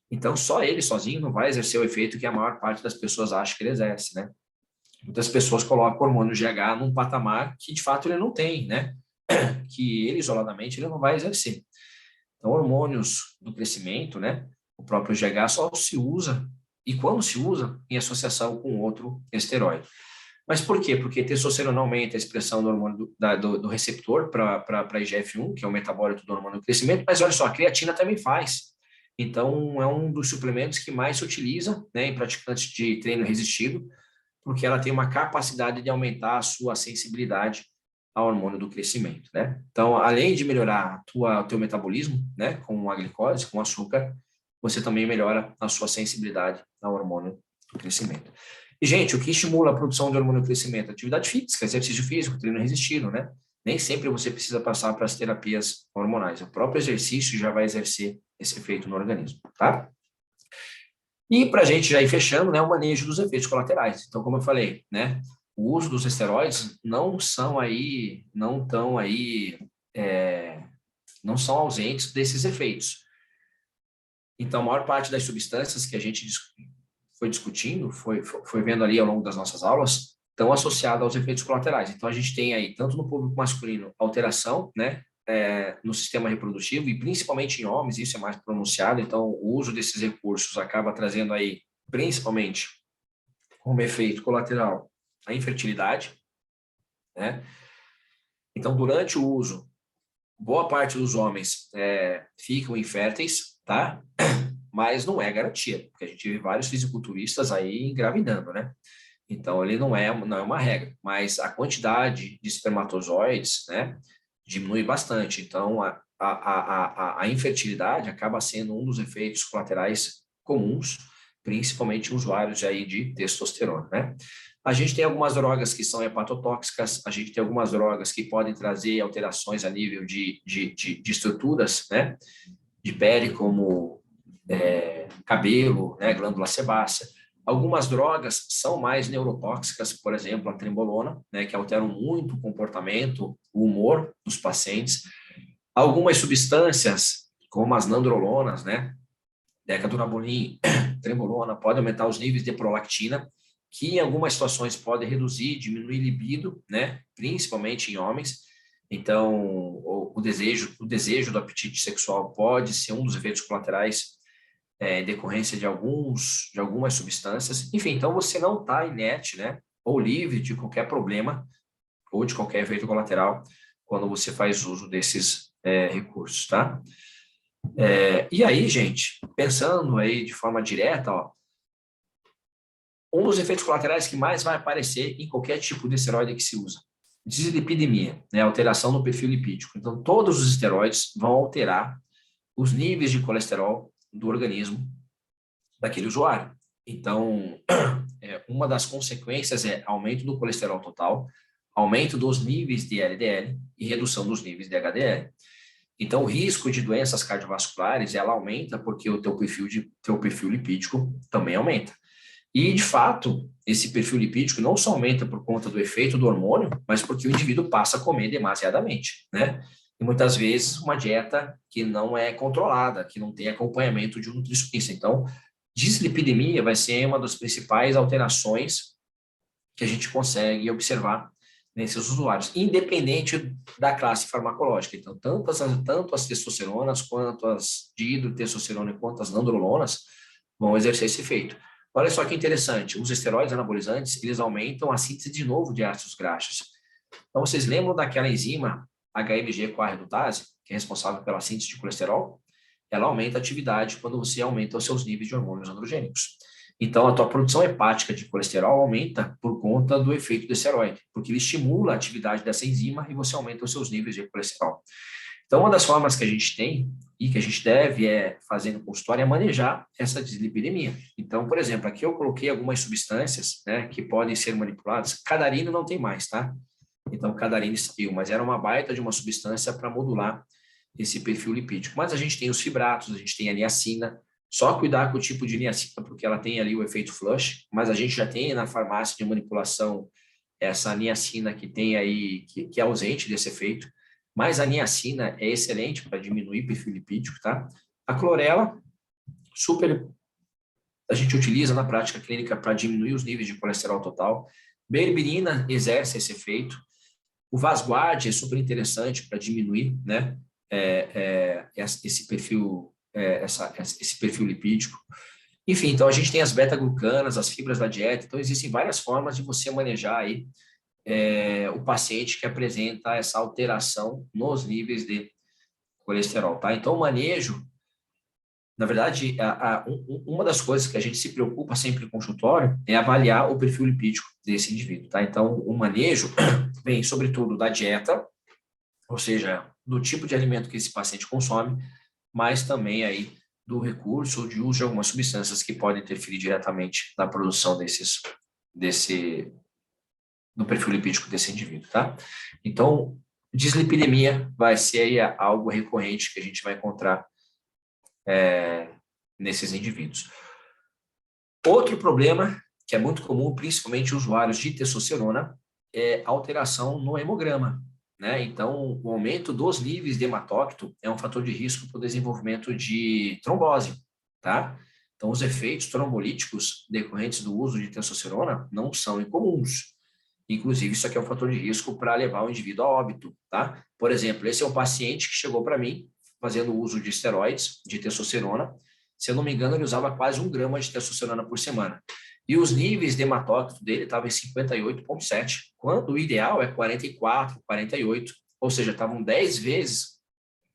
Então, só ele sozinho não vai exercer o efeito que a maior parte das pessoas acha que ele exerce, né? Muitas pessoas colocam o hormônio GH num patamar que, de fato, ele não tem, né? Que ele, isoladamente, ele não vai exercer. Então, hormônios do crescimento, né? O próprio GH só se usa, e quando se usa, em associação com outro esteroide. Mas por quê? Porque testosterona aumenta a expressão do hormônio do receptor para IGF-1, que é o metabólito do hormônio do crescimento, mas olha só, a creatina também faz. Então, é um dos suplementos que mais se utiliza, né, em praticantes de treino resistido, porque ela tem uma capacidade de aumentar a sua sensibilidade ao hormônio do crescimento, né? Então, além de melhorar o teu metabolismo, né, com a glicose, com o açúcar, você também melhora a sua sensibilidade ao hormônio do crescimento. E, gente, o que estimula a produção de hormônio do crescimento? Atividade física, exercício físico, treino resistido, né? Nem sempre você precisa passar para as terapias hormonais. O próprio exercício já vai exercer esse efeito no organismo, tá? E para a gente já ir fechando, né, o manejo dos efeitos colaterais. Então, como eu falei, né, o uso dos esteroides não são aí, não estão aí, não são ausentes desses efeitos. Então, a maior parte das substâncias que a gente foi discutindo, foi vendo ali ao longo das nossas aulas, estão associadas aos efeitos colaterais. Então, a gente tem aí, tanto no público masculino, alteração, né, no sistema reprodutivo, e principalmente em homens, isso é mais pronunciado. Então, o uso desses recursos acaba trazendo aí, principalmente, como efeito colateral, a infertilidade, né? Então, durante o uso, boa parte dos homens ficam inférteis, tá? Mas não é garantia, porque a gente vê vários fisiculturistas aí engravidando, né? Então, ele não é uma regra, mas a quantidade de espermatozoides, né, diminui bastante. Então, a infertilidade acaba sendo um dos efeitos colaterais comuns, principalmente em usuários aí de testosterona, né? A gente tem algumas drogas que são hepatotóxicas, a gente tem algumas drogas que podem trazer alterações a nível de estruturas, né, de pele, como cabelo, né, glândula sebácea. Algumas drogas são mais neurotóxicas, por exemplo, a trembolona, né, que alteram muito o comportamento, o humor dos pacientes. Algumas substâncias, como as nandrolonas, né, decadurabolin, trembolona, podem aumentar os níveis de prolactina, que em algumas situações podem reduzir, diminuir libido, né, principalmente em homens. Então, o desejo do apetite sexual pode ser um dos efeitos colaterais em decorrência de algumas substâncias. Enfim, então você não está inerte, né, ou livre de qualquer problema ou de qualquer efeito colateral quando você faz uso desses recursos, tá? E aí, gente, pensando aí de forma direta, ó, um dos efeitos colaterais que mais vai aparecer em qualquer tipo de esteroide que se usa, dislipidemia, né, alteração no perfil lipídico. Então, todos os esteroides vão alterar os níveis de colesterol do organismo daquele usuário. Então, uma das consequências é aumento do colesterol total, aumento dos níveis de LDL e redução dos níveis de HDL. Então, o risco de doenças cardiovasculares, ela aumenta porque o teu perfil lipídico também aumenta. E, de fato, esse perfil lipídico não só aumenta por conta do efeito do hormônio, mas porque o indivíduo passa a comer demasiadamente, né? E muitas vezes uma dieta que não é controlada, que não tem acompanhamento de um nutricionista. Então, dislipidemia vai ser uma das principais alterações que a gente consegue observar nesses usuários, independente da classe farmacológica. Então, tanto as testosteronas, quanto as dihidrotestosterona, quanto as nandrolonas vão exercer esse efeito. Olha só que interessante, os esteroides anabolizantes, eles aumentam a síntese de novo de ácidos graxos. Então, vocês lembram daquela enzima HMG-CoA redutase, que é responsável pela síntese de colesterol? Ela aumenta a atividade quando você aumenta os seus níveis de hormônios androgênicos. Então, a tua produção hepática de colesterol aumenta por conta do efeito do esteroide, porque ele estimula a atividade dessa enzima e você aumenta os seus níveis de colesterol. Então, uma das formas que a gente tem e que a gente deve fazer no consultório é manejar essa dislipidemia. Então, por exemplo, aqui eu coloquei algumas substâncias, né, que podem ser manipuladas. Cadarino não tem mais, tá? Então, cadarino saiu, mas era uma baita de uma substância para modular esse perfil lipídico. Mas a gente tem os fibratos, a gente tem a niacina. Só cuidar com o tipo de niacina, porque ela tem ali o efeito flush, mas a gente já tem na farmácia de manipulação essa niacina que tem aí, que é ausente desse efeito. Mas a niacina é excelente para diminuir o perfil lipídico, tá? A clorela, a gente utiliza na prática clínica para diminuir os níveis de colesterol total. Berberina exerce esse efeito. O Vasguard é super interessante para diminuir, né, esse perfil lipídico. Enfim, então a gente tem as beta-glucanas, as fibras da dieta. Então existem várias formas de você manejar aí o paciente que apresenta essa alteração nos níveis de colesterol, tá? Então o manejo, na verdade, uma das coisas que a gente se preocupa sempre no consultório é avaliar o perfil lipídico desse indivíduo, tá? Então o manejo vem sobretudo da dieta, ou seja, do tipo de alimento que esse paciente consome, mas também aí do recurso ou de uso de algumas substâncias que podem interferir diretamente na produção do perfil lipídico desse indivíduo, tá? Então, dislipidemia vai ser aí algo recorrente que a gente vai encontrar nesses indivíduos. Outro problema que é muito comum, principalmente em usuários de testosterona, é alteração no hemograma, né? Então, o aumento dos níveis de hematócrito é um fator de risco para o desenvolvimento de trombose, tá? Então, os efeitos trombolíticos decorrentes do uso de testosterona não são incomuns. Inclusive, isso aqui é um fator de risco para levar o indivíduo a óbito, tá? Por exemplo, esse é um paciente que chegou para mim fazendo uso de esteroides, de testosterona. Se eu não me engano, ele usava quase 1 grama de testosterona por semana. E os níveis de hematócrito dele estavam em 58,7, quando o ideal é 44, 48, ou seja, estavam 10 vezes,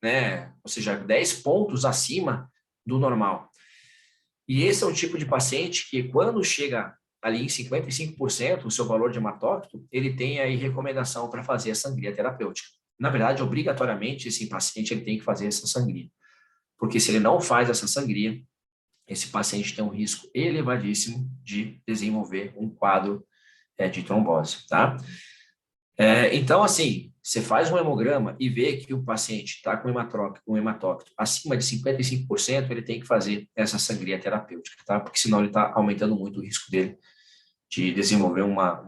né? Ou seja, 10 pontos acima do normal. E esse é um tipo de paciente que, quando chega ali em 55%, o seu valor de hematócrito, ele tem aí recomendação para fazer a sangria terapêutica. Na verdade, obrigatoriamente, esse paciente ele tem que fazer essa sangria. Porque se ele não faz essa sangria, esse paciente tem um risco elevadíssimo de desenvolver um quadro de trombose, tá? Então, assim, você faz um hemograma e vê que o paciente está com um hematócrito acima de 55%, ele tem que fazer essa sangria terapêutica, tá? Porque senão ele está aumentando muito o risco dele de desenvolver uma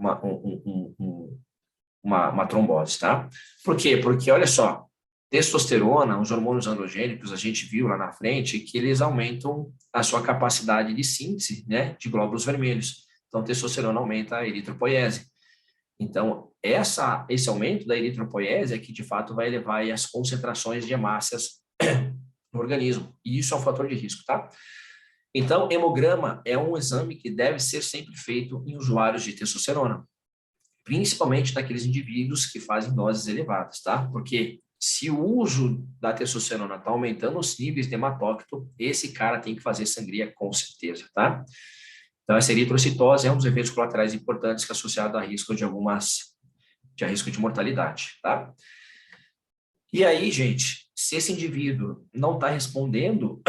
trombose, tá? Por quê? Porque, olha só, testosterona, os hormônios androgênicos, a gente viu lá na frente que eles aumentam a sua capacidade de síntese, né, de glóbulos vermelhos. Então, testosterona aumenta a eritropoiese. Então, esse aumento da eritropoiese é que, de fato, vai elevar aí as concentrações de hemácias no organismo. E isso é um fator de risco, tá? Então, hemograma é um exame que deve ser sempre feito em usuários de testosterona, principalmente naqueles indivíduos que fazem doses elevadas, tá? Porque se o uso da testosterona está aumentando os níveis de hematócrito, esse cara tem que fazer sangria com certeza, tá? Então, essa eritrocitose é um dos eventos colaterais importantes que é associado a risco de risco de mortalidade, tá? E aí, gente, se esse indivíduo não está respondendo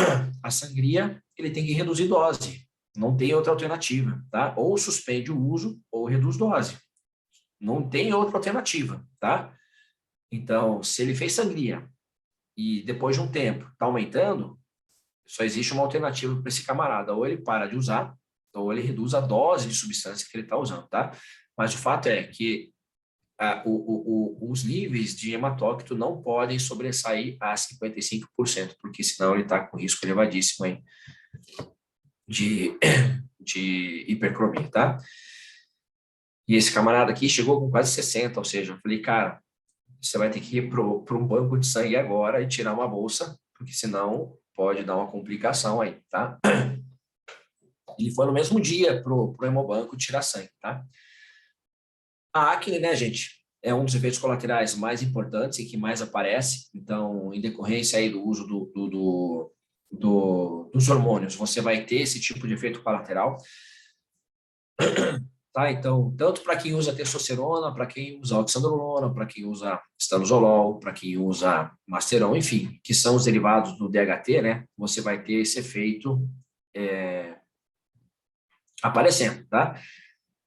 à sangria, ele tem que reduzir dose. Não tem outra alternativa, tá? Ou suspende o uso ou reduz dose. Não tem outra alternativa, tá? Então, se ele fez sangria e depois de um tempo está aumentando, só existe uma alternativa para esse camarada. Ou ele para de usar, ou ele reduz a dose de substância que ele está usando, tá? Mas o fato é que os níveis de hematócrito não podem sobressair a 55%, porque senão ele está com risco elevadíssimo aí de hipercromia, tá? E esse camarada aqui chegou com quase 60, ou seja, eu falei, cara, você vai ter que ir para um banco de sangue agora e tirar uma bolsa, porque senão pode dar uma complicação aí, tá? Ele foi no mesmo dia pro hemobanco tirar sangue, tá? A acne, né, gente, é um dos efeitos colaterais mais importantes e que mais aparece. Então, em decorrência aí do uso dos hormônios, você vai ter esse tipo de efeito colateral. Tá? Então, tanto para quem usa testosterona, para quem usa oxandrolona, para quem usa estanozolol, para quem usa masteron, enfim, que são os derivados do DHT, né? Você vai ter esse efeito aparecendo, tá?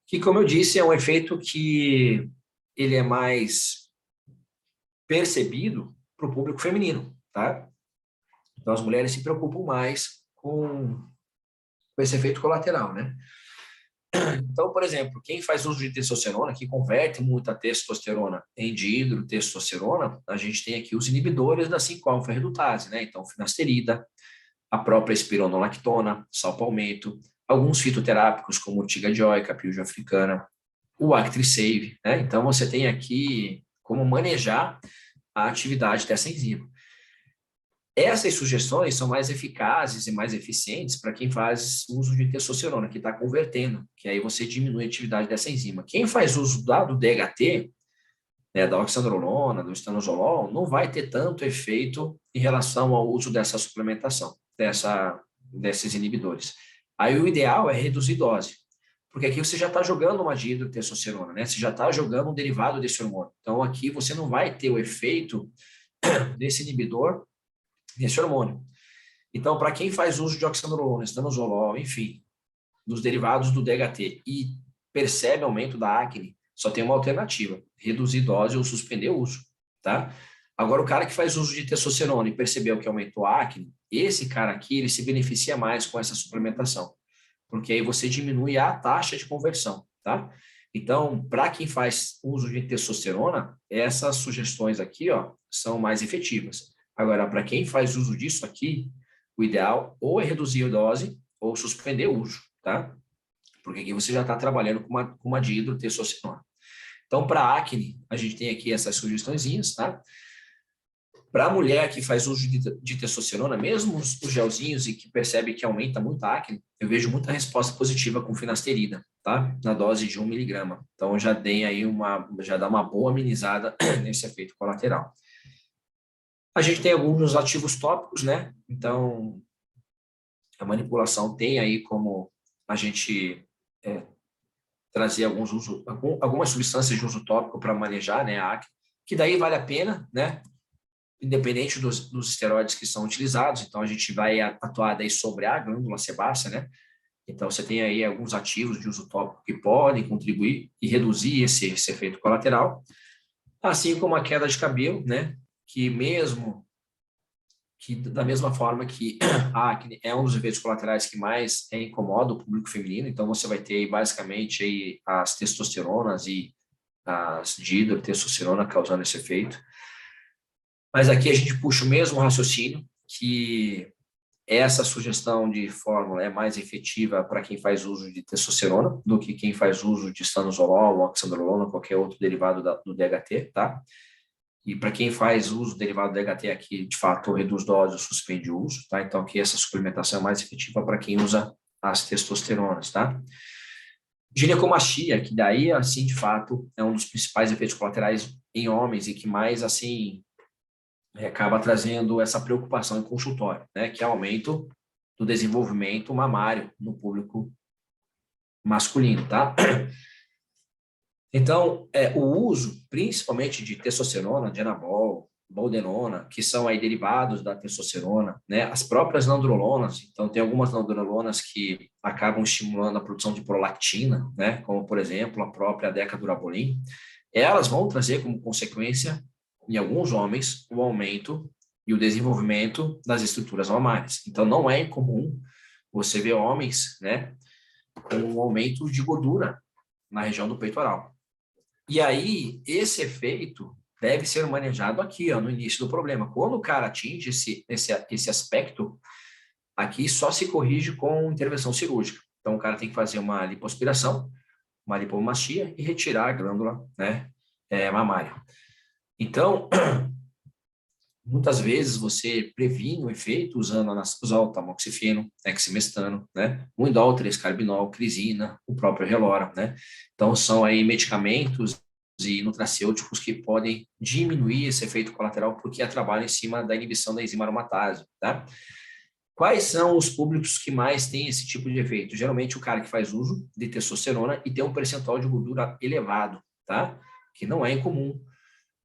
Que, como eu disse, é um efeito que ele é mais percebido para o público feminino, tá? Então, as mulheres se preocupam mais com esse efeito colateral, né? Então, por exemplo, quem faz uso de testosterona, que converte muita testosterona em dihidrotestosterona, a gente tem aqui os inibidores da 5-alfa-redutase, né? Então, finasterida, a própria espironolactona, salpalmeto, alguns fitoterápicos como urtiga dioica, pilja africana, o Actrisave, né? Então, você tem aqui como manejar a atividade dessa enzima. Essas sugestões são mais eficazes e mais eficientes para quem faz uso de testosterona, que está convertendo, que aí você diminui a atividade dessa enzima. Quem faz uso do DHT, né, da oxandrolona, do estanozolol, não vai ter tanto efeito em relação ao uso dessa suplementação, desses inibidores. Aí o ideal é reduzir dose, porque aqui você já está jogando uma dihidrotestosterona, né? Você já está jogando um derivado desse hormônio. Então aqui você não vai ter o efeito desse inibidor, desse hormônio. Então, para quem faz uso de oxandrolona, estanozolol, enfim, dos derivados do DHT e percebe aumento da acne, só tem uma alternativa: reduzir dose ou suspender o uso, tá? Agora, o cara que faz uso de testosterona e percebeu que aumentou a acne, esse cara aqui, ele se beneficia mais com essa suplementação, porque aí você diminui a taxa de conversão, tá? Então, para quem faz uso de testosterona, essas sugestões aqui, ó, são mais efetivas. Agora, para quem faz uso disso aqui, o ideal ou é reduzir a dose ou suspender o uso, tá? Porque aqui você já está trabalhando com uma dihidrotestosterona. Então, para acne, a gente tem aqui essas sugestõezinhas, tá? Para a mulher que faz uso de testosterona, mesmo os gelzinhos e que percebe que aumenta muito a acne, eu vejo muita resposta positiva com finasterida, tá? Na dose de 1 miligrama. Então, já tem aí já dá uma boa amenizada nesse efeito colateral. A gente tem alguns ativos tópicos, né? Então, a manipulação tem aí como a gente trazer algumas substâncias de uso tópico para manejar, né, a acne, que daí vale a pena, né? Independente dos esteroides que são utilizados, então a gente vai atuar daí sobre a glândula sebácea, né? Então você tem aí alguns ativos de uso tópico que podem contribuir e reduzir esse efeito colateral, assim como a queda de cabelo, né? Que da mesma forma que a acne é um dos efeitos colaterais que mais incomoda o público feminino, então você vai ter basicamente aí as testosteronas e as dihidrotestosterona causando esse efeito. Mas aqui a gente puxa o mesmo raciocínio, que essa sugestão de fórmula é mais efetiva para quem faz uso de testosterona do que quem faz uso de estanozolol, oxandrolona, qualquer outro derivado do DHT, tá? E para quem faz uso do derivado do DHT aqui, de fato, reduz dose ou suspende o uso, tá? Então aqui essa suplementação é mais efetiva para quem usa as testosteronas, tá? Ginecomastia, que daí, assim, de fato, é um dos principais efeitos colaterais em homens e que mais, assim, acaba trazendo essa preocupação em consultório, né, que é o aumento do desenvolvimento mamário no público masculino, tá? Então, o uso, principalmente de testosterona, de anabol, boldenona, que são aí derivados da testosterona, né, as próprias nandrolonas, então tem algumas nandrolonas que acabam estimulando a produção de prolactina, né, como, por exemplo, a própria decadurabolin, elas vão trazer como consequência em alguns homens, o aumento e o desenvolvimento das estruturas mamárias. Então, não é incomum você ver homens, né, com um aumento de gordura na região do peitoral. E aí, esse efeito deve ser manejado aqui, ó, no início do problema. Quando o cara atinge esse aspecto, aqui só se corrige com intervenção cirúrgica. Então, o cara tem que fazer uma lipoaspiração, uma lipomastia e retirar a glândula, né, mamária. Então, muitas vezes você previne o efeito usando o tamoxifeno, exemestano, né? O indol, 3-carbinol, crisina, o próprio Relora, né? Então, são aí medicamentos e nutracêuticos que podem diminuir esse efeito colateral porque trabalham em cima da inibição da enzima aromatase, tá? Quais são os públicos que mais têm esse tipo de efeito? Geralmente o cara que faz uso de testosterona e tem um percentual de gordura elevado, tá? Que não é incomum.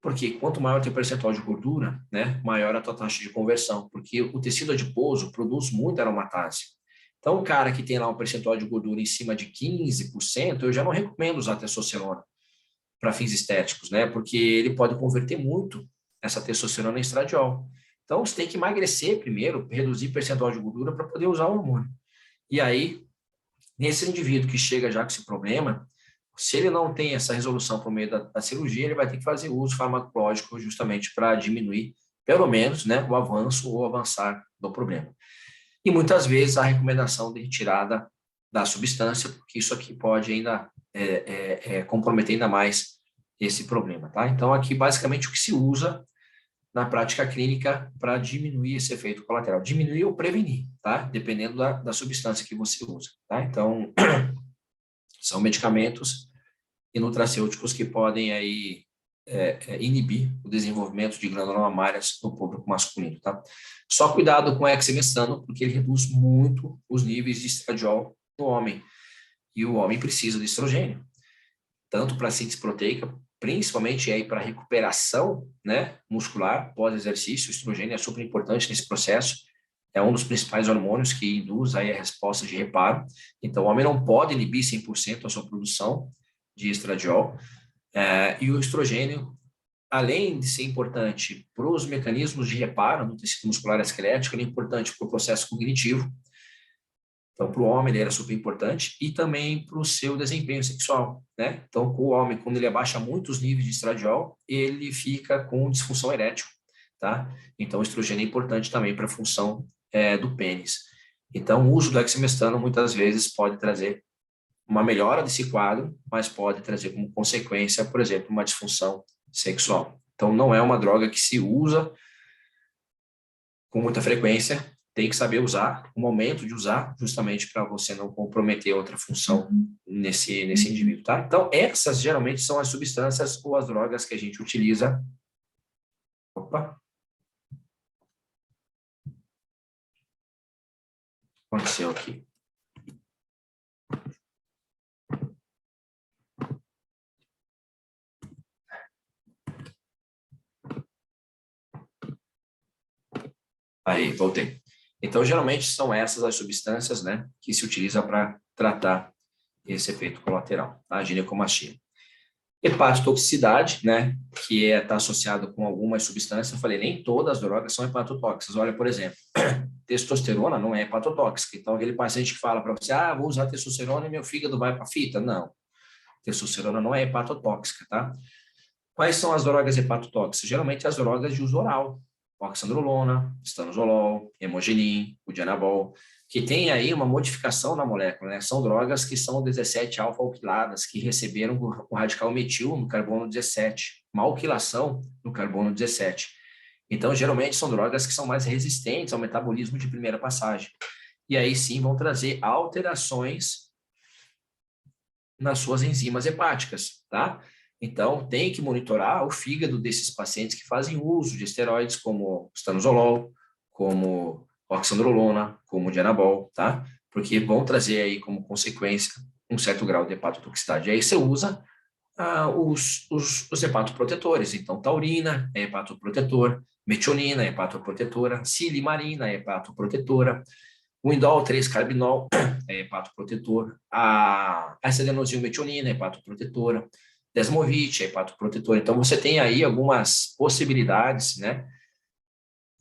Porque quanto maior o teu percentual de gordura, né, maior a tua taxa de conversão, porque o tecido adiposo produz muita aromatase. Então, o cara que tem lá um percentual de gordura em cima de 15%, eu já não recomendo usar testosterona para fins estéticos, né, porque ele pode converter muito essa testosterona em estradiol. Então, você tem que emagrecer primeiro, reduzir o percentual de gordura para poder usar o hormônio. E aí, nesse indivíduo que chega já com esse problema, se ele não tem essa resolução por meio da cirurgia, ele vai ter que fazer uso farmacológico justamente para diminuir, pelo menos, né, o avanço ou avançar do problema. E muitas vezes a recomendação de retirada da substância, porque isso aqui pode ainda comprometer ainda mais esse problema, tá? Então, aqui basicamente o que se usa na prática clínica para diminuir esse efeito colateral. Diminuir ou prevenir, tá? Dependendo da substância que você usa, tá? Então, são medicamentos e nutracêuticos que podem aí inibir o desenvolvimento de glândulas mamárias no público masculino, tá? Só cuidado com o exemestano, porque ele reduz muito os níveis de estradiol no homem. E o homem precisa de estrogênio, tanto para síntese proteica, principalmente aí para recuperação, né, muscular pós-exercício. O estrogênio é super importante nesse processo. é um dos principais hormônios que induz aí a resposta de reparo. Então, o homem não pode inibir 100% a sua produção de estradiol. E o estrogênio, além de ser importante para os mecanismos de reparo no tecido muscular esquelético, ele é importante para o processo cognitivo. Então, para o homem, ele era super importante e também para o seu desempenho sexual, né? Então, o homem, quando ele abaixa muito os níveis de estradiol, ele fica com disfunção erétil, tá? Então, o estrogênio é importante também para a função do pênis. Então, o uso do exemestano muitas vezes pode trazer uma melhora desse quadro, mas pode trazer como consequência, por exemplo, uma disfunção sexual. Então, não é uma droga que se usa com muita frequência, tem que saber usar, o momento de usar, justamente para você não comprometer outra função nesse indivíduo, tá? Então, essas geralmente são as substâncias ou as drogas que a gente utiliza. Opa! Aconteceu aqui. Aí, voltei. Então, geralmente são essas as substâncias, né, que se utiliza para tratar esse efeito colateral, tá? A ginecomastia. Hepatotoxicidade, né, que está associado com algumas substâncias. Eu falei, nem todas as drogas são hepatotóxicas. Olha, por exemplo, testosterona não é hepatotóxica. Então, aquele paciente que fala para você, vou usar testosterona e meu fígado vai para a fita. Não, testosterona não é hepatotóxica, tá? Quais são as drogas hepatotóxicas? Geralmente as drogas de uso oral, oxandrolona, estanozolol, hemogenin, o dianabol, que tem aí uma modificação na molécula, né? São drogas que são 17 alfa-alquiladas, que receberam o radical metil no carbono 17, uma alquilação no carbono 17. Então, geralmente são drogas que são mais resistentes ao metabolismo de primeira passagem. E aí sim vão trazer alterações nas suas enzimas hepáticas, tá? Então, tem que monitorar o fígado desses pacientes que fazem uso de esteroides como estanozolol, como oxandrolona, como dianabol, tá? Porque vão trazer aí como consequência um certo grau de hepatotoxicidade. E aí você usa os hepatoprotetores. Então, taurina é hepatoprotetor, metionina é hepatoprotetora, silimarina é hepatoprotetora, o indol 3-carbinol é hepatoprotetor, a acidenosilmetionina é hepatoprotetora, desmovite é hepatoprotetor. Então, você tem aí algumas possibilidades, né,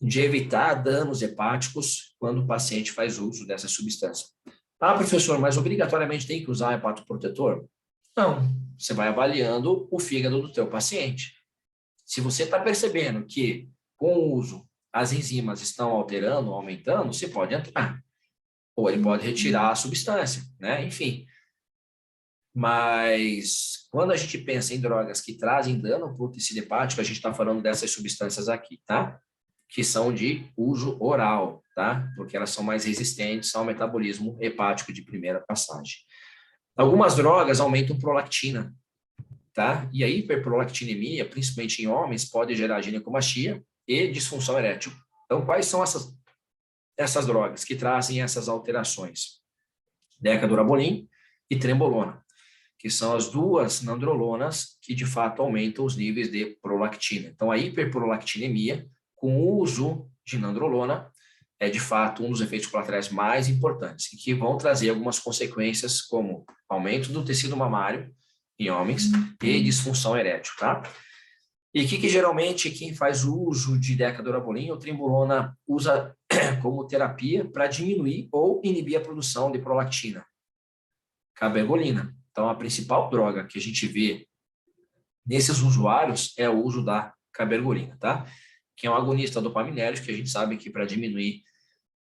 de evitar danos hepáticos quando o paciente faz uso dessa substância. Professor, mas obrigatoriamente tem que usar hepatoprotetor? Não, você vai avaliando o fígado do teu paciente. Se você está percebendo que, com o uso, as enzimas estão alterando, aumentando, você pode entrar. Ou ele pode retirar a substância, né? Enfim. Mas, quando a gente pensa em drogas que trazem dano para o tecido hepático, a gente está falando dessas substâncias aqui, tá? Que são de uso oral, tá? Porque elas são mais resistentes ao metabolismo hepático de primeira passagem. Algumas drogas aumentam prolactina, tá? E a hiperprolactinemia, principalmente em homens, pode gerar ginecomastia e disfunção erétil. Então, quais são essas drogas que trazem essas alterações? Decadurabolin e trembolona, que são as duas nandrolonas que, de fato, aumentam os níveis de prolactina. Então, a hiperprolactinemia, com o uso de nandrolona, é, de fato, um dos efeitos colaterais mais importantes, e que vão trazer algumas consequências, como aumento do tecido mamário em homens e disfunção erétil, tá? E que geralmente quem faz uso de decadurabolin ou trembolona usa como terapia para diminuir ou inibir a produção de prolactina? Cabergolina. Então, a principal droga que a gente vê nesses usuários é o uso da cabergolina, tá? Que é um agonista dopaminérgico, que a gente sabe que para diminuir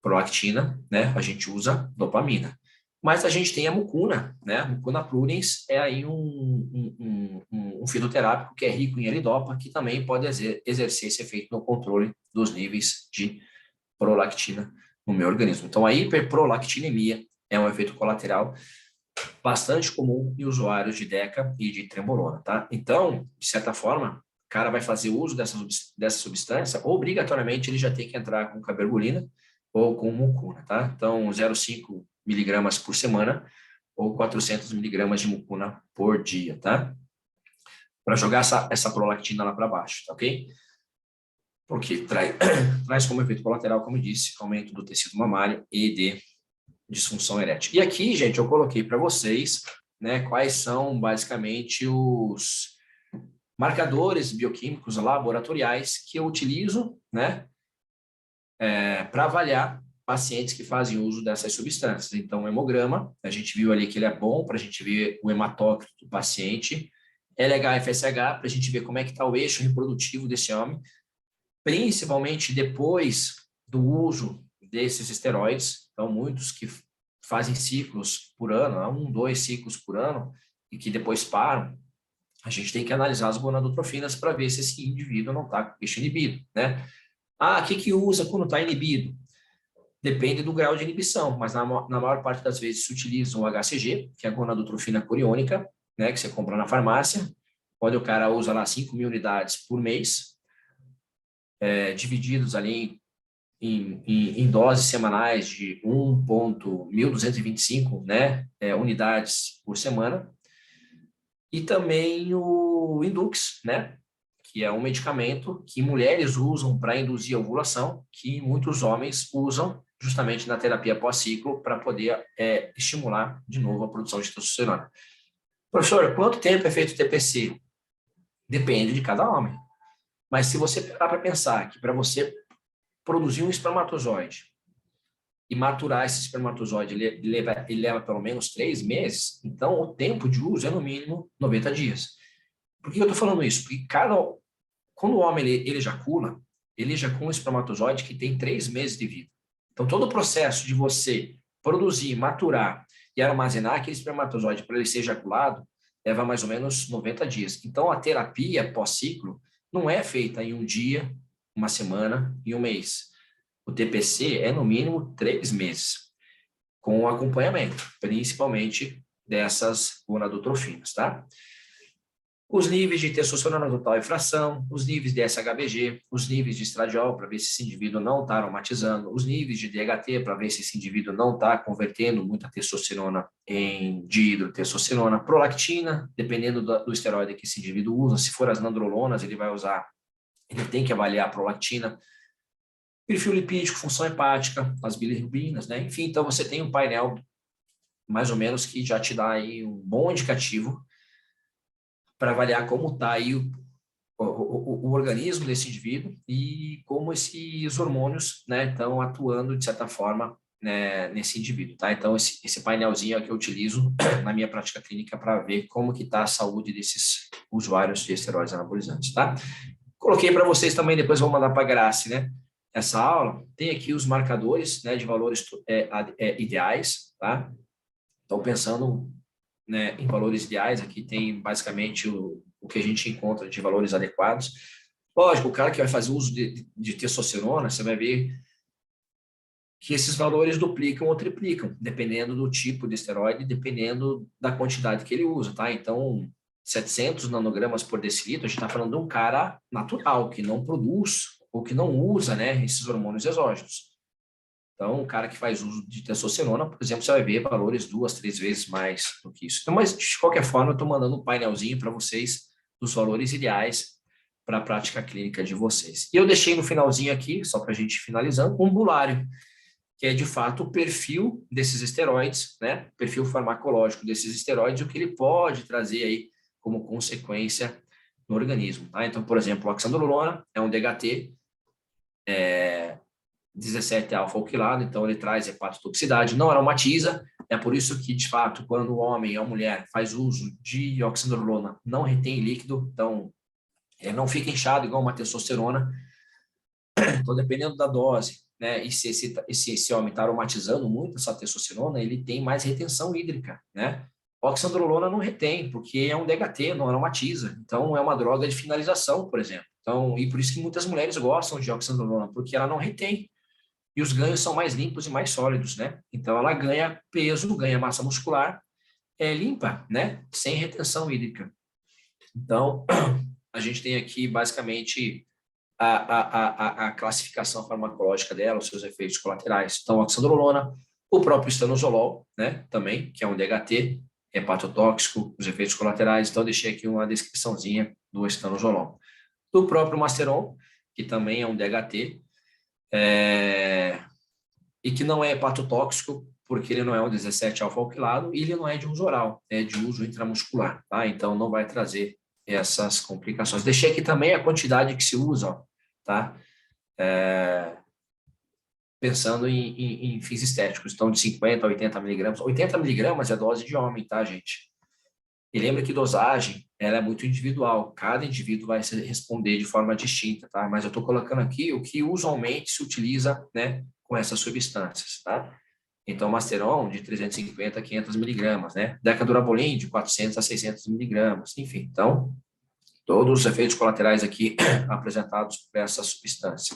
prolactina, né, a gente usa dopamina. Mas a gente tem a mucuna, né? A mucuna pruriens é aí um fitoterápico que é rico em L-Dopa, que também pode exercer esse efeito no controle dos níveis de prolactina no meu organismo. Então, a hiperprolactinemia é um efeito colateral bastante comum em usuários de DECA e de trembolona, tá? Então, de certa forma, o cara vai fazer uso dessa substância, obrigatoriamente ele já tem que entrar com cabergolina ou com mucuna, tá? Então, 0,5 miligramas por semana ou 400 miligramas de mucuna por dia, tá? Para jogar essa prolactina lá para baixo, tá ok? porque traz como efeito colateral, como eu disse, aumento do tecido mamário e de disfunção erétil. E aqui, gente, eu coloquei para vocês, né, quais são basicamente os marcadores bioquímicos laboratoriais que eu utilizo, né, para avaliar pacientes que fazem uso dessas substâncias. Então, o hemograma, a gente viu ali que ele é bom para a gente ver o hematócrito do paciente, LH e FSH, para a gente ver como é que está o eixo reprodutivo desse homem, principalmente depois do uso desses esteroides. Então, muitos que fazem ciclos por ano, 1, 2 ciclos por ano, e que depois param, a gente tem que analisar as gonadotrofinas para ver se esse indivíduo não está com o eixo inibido, né? O que usa quando está inibido? Depende do grau de inibição, mas na maior parte das vezes se utiliza o HCG, que é a gonadotrofina coriônica, né, que você compra na farmácia, onde o cara usa lá 5.000 unidades por mês, divididos ali em doses semanais de 1.1225, né, unidades por semana. E também o Indux, né, que é um medicamento que mulheres usam para induzir a ovulação, que muitos homens usam justamente na terapia pós-ciclo para poder estimular de novo a produção de testosterona. Professor, quanto tempo é feito o TPC? Depende de cada homem. Mas se você parar para pensar que para você produzir um espermatozoide e maturar esse espermatozoide, ele leva pelo menos 3 meses, então o tempo de uso é no mínimo 90 dias. Por que eu estou falando isso? Porque quando o homem ele ejacula um espermatozoide que tem 3 meses de vida. Então, todo o processo de você produzir, maturar e armazenar aquele espermatozoide para ele ser ejaculado leva mais ou menos 90 dias. Então, a terapia pós-ciclo não é feita em um dia, uma semana e um mês. O TPC é, no mínimo, 3 meses, com acompanhamento, principalmente dessas gonadotrofinas, tá? Os níveis de testosterona total e fração, os níveis de SHBG, os níveis de estradiol, para ver se esse indivíduo não está aromatizando, os níveis de DHT, para ver se esse indivíduo não está convertendo muita testosterona em dihidrotestosterona, prolactina, dependendo do esteroide que esse indivíduo usa, se for as nandrolonas, ele tem que avaliar a prolactina, perfil lipídico, função hepática, as bilirrubinas, né? Enfim, então você tem um painel mais ou menos que já te dá aí um bom indicativo para avaliar como está aí o organismo desse indivíduo e como esses hormônios, né, estão atuando, de certa forma, né, nesse indivíduo, tá? Então, esse painelzinho é que eu utilizo na minha prática clínica para ver como que está a saúde desses usuários de esteroides anabolizantes, tá? Coloquei para vocês também, depois vou mandar para a Grace, né? Essa aula tem aqui os marcadores, né, de valores ideais, tá? Então, pensando, né, em valores ideais, aqui tem basicamente o que a gente encontra de valores adequados. Lógico, o cara que vai fazer uso de testosterona, você vai ver que esses valores duplicam ou triplicam, dependendo do tipo de esteroide, dependendo da quantidade que ele usa, tá? Então, 700 nanogramas por decilitro, a gente está falando de um cara natural, que não produz ou que não usa, né, esses hormônios exógenos. Então, o cara que faz uso de testosterona, por exemplo, você vai ver valores 2, 3 vezes mais do que isso. Então, mas, de qualquer forma, eu estou mandando um painelzinho para vocês dos valores ideais para a prática clínica de vocês. E eu deixei no finalzinho aqui, só para a gente finalizando, um bulário, que é, de fato, o perfil desses esteroides, né? O perfil farmacológico desses esteroides, o que ele pode trazer aí como consequência no organismo, tá? Então, por exemplo, a oxandrolona é um DHT, 17 alfa-alquilado, então ele traz hepatotoxicidade, não aromatiza, é por isso que, de fato, quando o homem ou a mulher faz uso de oxandrolona, não retém líquido, então ele não fica inchado igual uma testosterona. Então, dependendo da dose, né, e se esse homem está aromatizando muito essa testosterona, ele tem mais retenção hídrica, né? A oxandrolona não retém, porque é um DHT, não aromatiza. Então, é uma droga de finalização, por exemplo. Então, e por isso que muitas mulheres gostam de oxandrolona, porque ela não retém. E os ganhos são mais limpos e mais sólidos, né? Então, ela ganha peso, ganha massa muscular, limpa, né? Sem retenção hídrica. Então, a gente tem aqui, basicamente, a classificação farmacológica dela, os seus efeitos colaterais. Então, a oxandrolona, o próprio estanozolol, né? Também, que é um DHT, hepatotóxico, os efeitos colaterais. Então, deixei aqui uma descriçãozinha do estanozolol. Do próprio Masteron, que também é um DHT, e que não é hepatotóxico, porque ele não é um 17-alfa-alquilado e ele não é de uso oral, é de uso intramuscular, tá? Então não vai trazer essas complicações. Deixei aqui também a quantidade que se usa, ó, tá? Pensando em fins estéticos, então de 50 a 80 miligramas. 80 miligramas é dose de homem, tá, gente? E lembra que dosagem, ela é muito individual, cada indivíduo vai responder de forma distinta, tá? Mas eu estou colocando aqui o que usualmente se utiliza, né, com essas substâncias, tá? Então, Masteron de 350 a 500 miligramas, né? Decadurabolin de 400 a 600 miligramas, enfim. Então, todos os efeitos colaterais aqui apresentados por essa substância.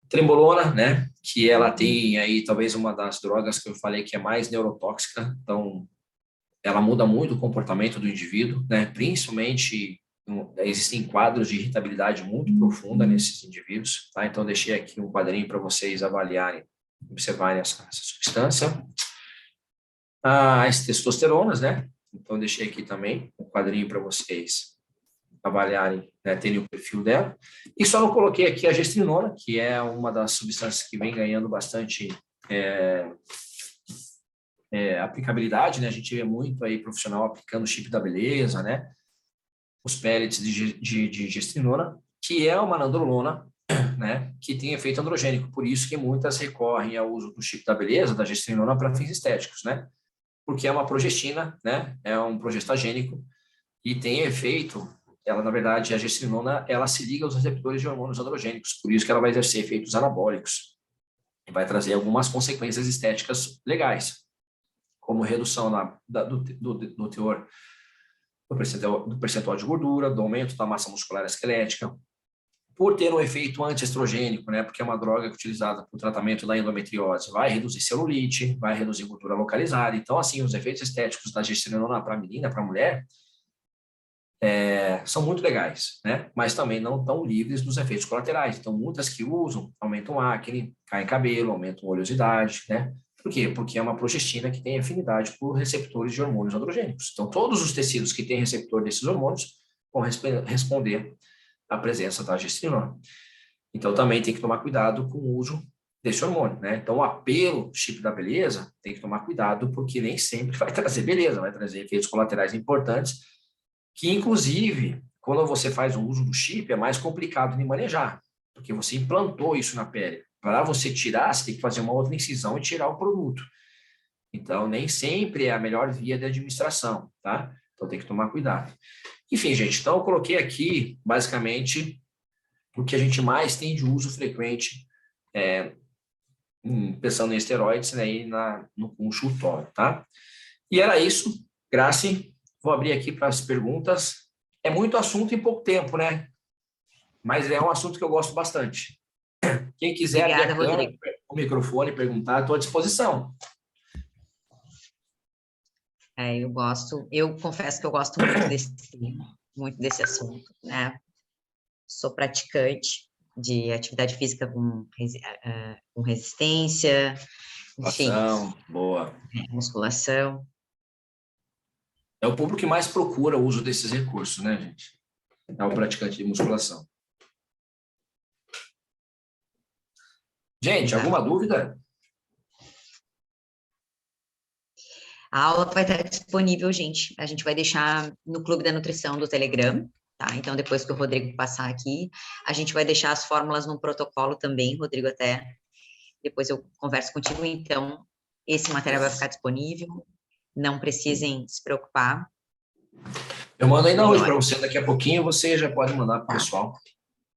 Trembolona, né? Que ela tem aí talvez uma das drogas que eu falei que é mais neurotóxica, então ela muda muito o comportamento do indivíduo, né? Principalmente existem quadros de irritabilidade muito profunda nesses indivíduos, tá? Então deixei aqui um quadrinho para vocês avaliarem, observarem essa substância. As testosteronas, né? Então deixei aqui também um quadrinho para vocês avaliarem, né, terem o perfil dela. E só não coloquei aqui a gestrinona, que é uma das substâncias que vem ganhando bastante aplicabilidade, né? A gente vê muito aí profissional aplicando o chip da beleza, né? Os pellets de gestrinona, que é uma nandrolona, né? Que tem efeito androgênico, por isso que muitas recorrem ao uso do chip da beleza, da gestrinona, para fins estéticos, né? Porque é uma progestina, né? É um progestagênico e tem efeito. Ela, na verdade, a gestrinona, ela se liga aos receptores de hormônios androgênicos, por isso que ela vai exercer efeitos anabólicos e vai trazer algumas consequências estéticas legais, como redução do teor do percentual de gordura, do aumento da massa muscular esquelética, por ter um efeito antiestrogênico, né, porque é uma droga utilizada para o tratamento da endometriose, vai reduzir celulite, vai reduzir gordura localizada. Então, assim, os efeitos estéticos da gestrinona para a menina, para a mulher, são muito legais, né? Mas também não estão livres dos efeitos colaterais. Então, muitas que usam aumentam acne, caem cabelo, aumentam oleosidade, né? Por quê? Porque é uma progestina que tem afinidade por receptores de hormônios androgênicos. Então, todos os tecidos que têm receptor desses hormônios vão responder à presença da gestrinona. Então, também tem que tomar cuidado com o uso desse hormônio, né? Então, o apelo chip da beleza tem que tomar cuidado, porque nem sempre vai trazer beleza, vai trazer efeitos colaterais importantes, que, inclusive, quando você faz o uso do chip, é mais complicado de manejar, porque você implantou isso na pele. Para você tirar, você tem que fazer uma outra incisão e tirar o produto. Então, nem sempre é a melhor via de administração, tá? Então, tem que tomar cuidado. Enfim, gente, então eu coloquei aqui, basicamente, o que a gente mais tem de uso frequente, pensando em esteroides, né, e no consultório, tá? E era isso, Grace. Vou abrir aqui para as perguntas. É muito assunto em pouco tempo, né? Mas é um assunto que eu gosto bastante. Quem quiser abrir a câmera, o microfone, perguntar, estou à disposição. Eu gosto, eu confesso que eu gosto muito desse assunto, né? Sou praticante de atividade física com resistência, enfim, boa. Musculação. É o público que mais procura o uso desses recursos, né, gente? É o praticante de musculação. Gente, Exato. Alguma dúvida? A aula vai estar disponível, gente. A gente vai deixar no Clube da Nutrição do Telegram, tá? Então, depois que o Rodrigo passar aqui, a gente vai deixar as fórmulas no protocolo também, Rodrigo, até depois eu converso contigo. Então, esse material vai ficar disponível. Não precisem se preocupar. Eu mando ainda hoje para você, daqui a pouquinho você já pode mandar para o pessoal.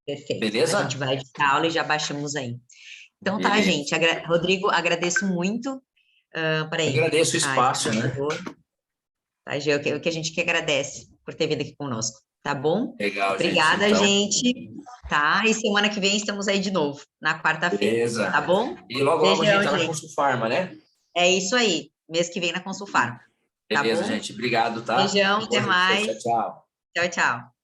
Perfeito. Beleza? A gente vai editar a aula e já baixamos aí. Então tá, Beleza. gente. Rodrigo, agradeço muito. Agradeço o espaço, né? Tá, Gê, o que a gente que agradece por ter vindo aqui conosco, tá bom? Legal, Obrigada, gente. gente. Tá? E semana que vem estamos aí de novo, na quarta-feira. Beleza. Tá bom? E logo Beijão, a gente tá na Consulfarma, né? É isso aí. Mês que vem na Consulfarma. Beleza, tá bom? gente. Obrigado, tá? Beijão, até mais. Tchau, tchau. Tchau, tchau.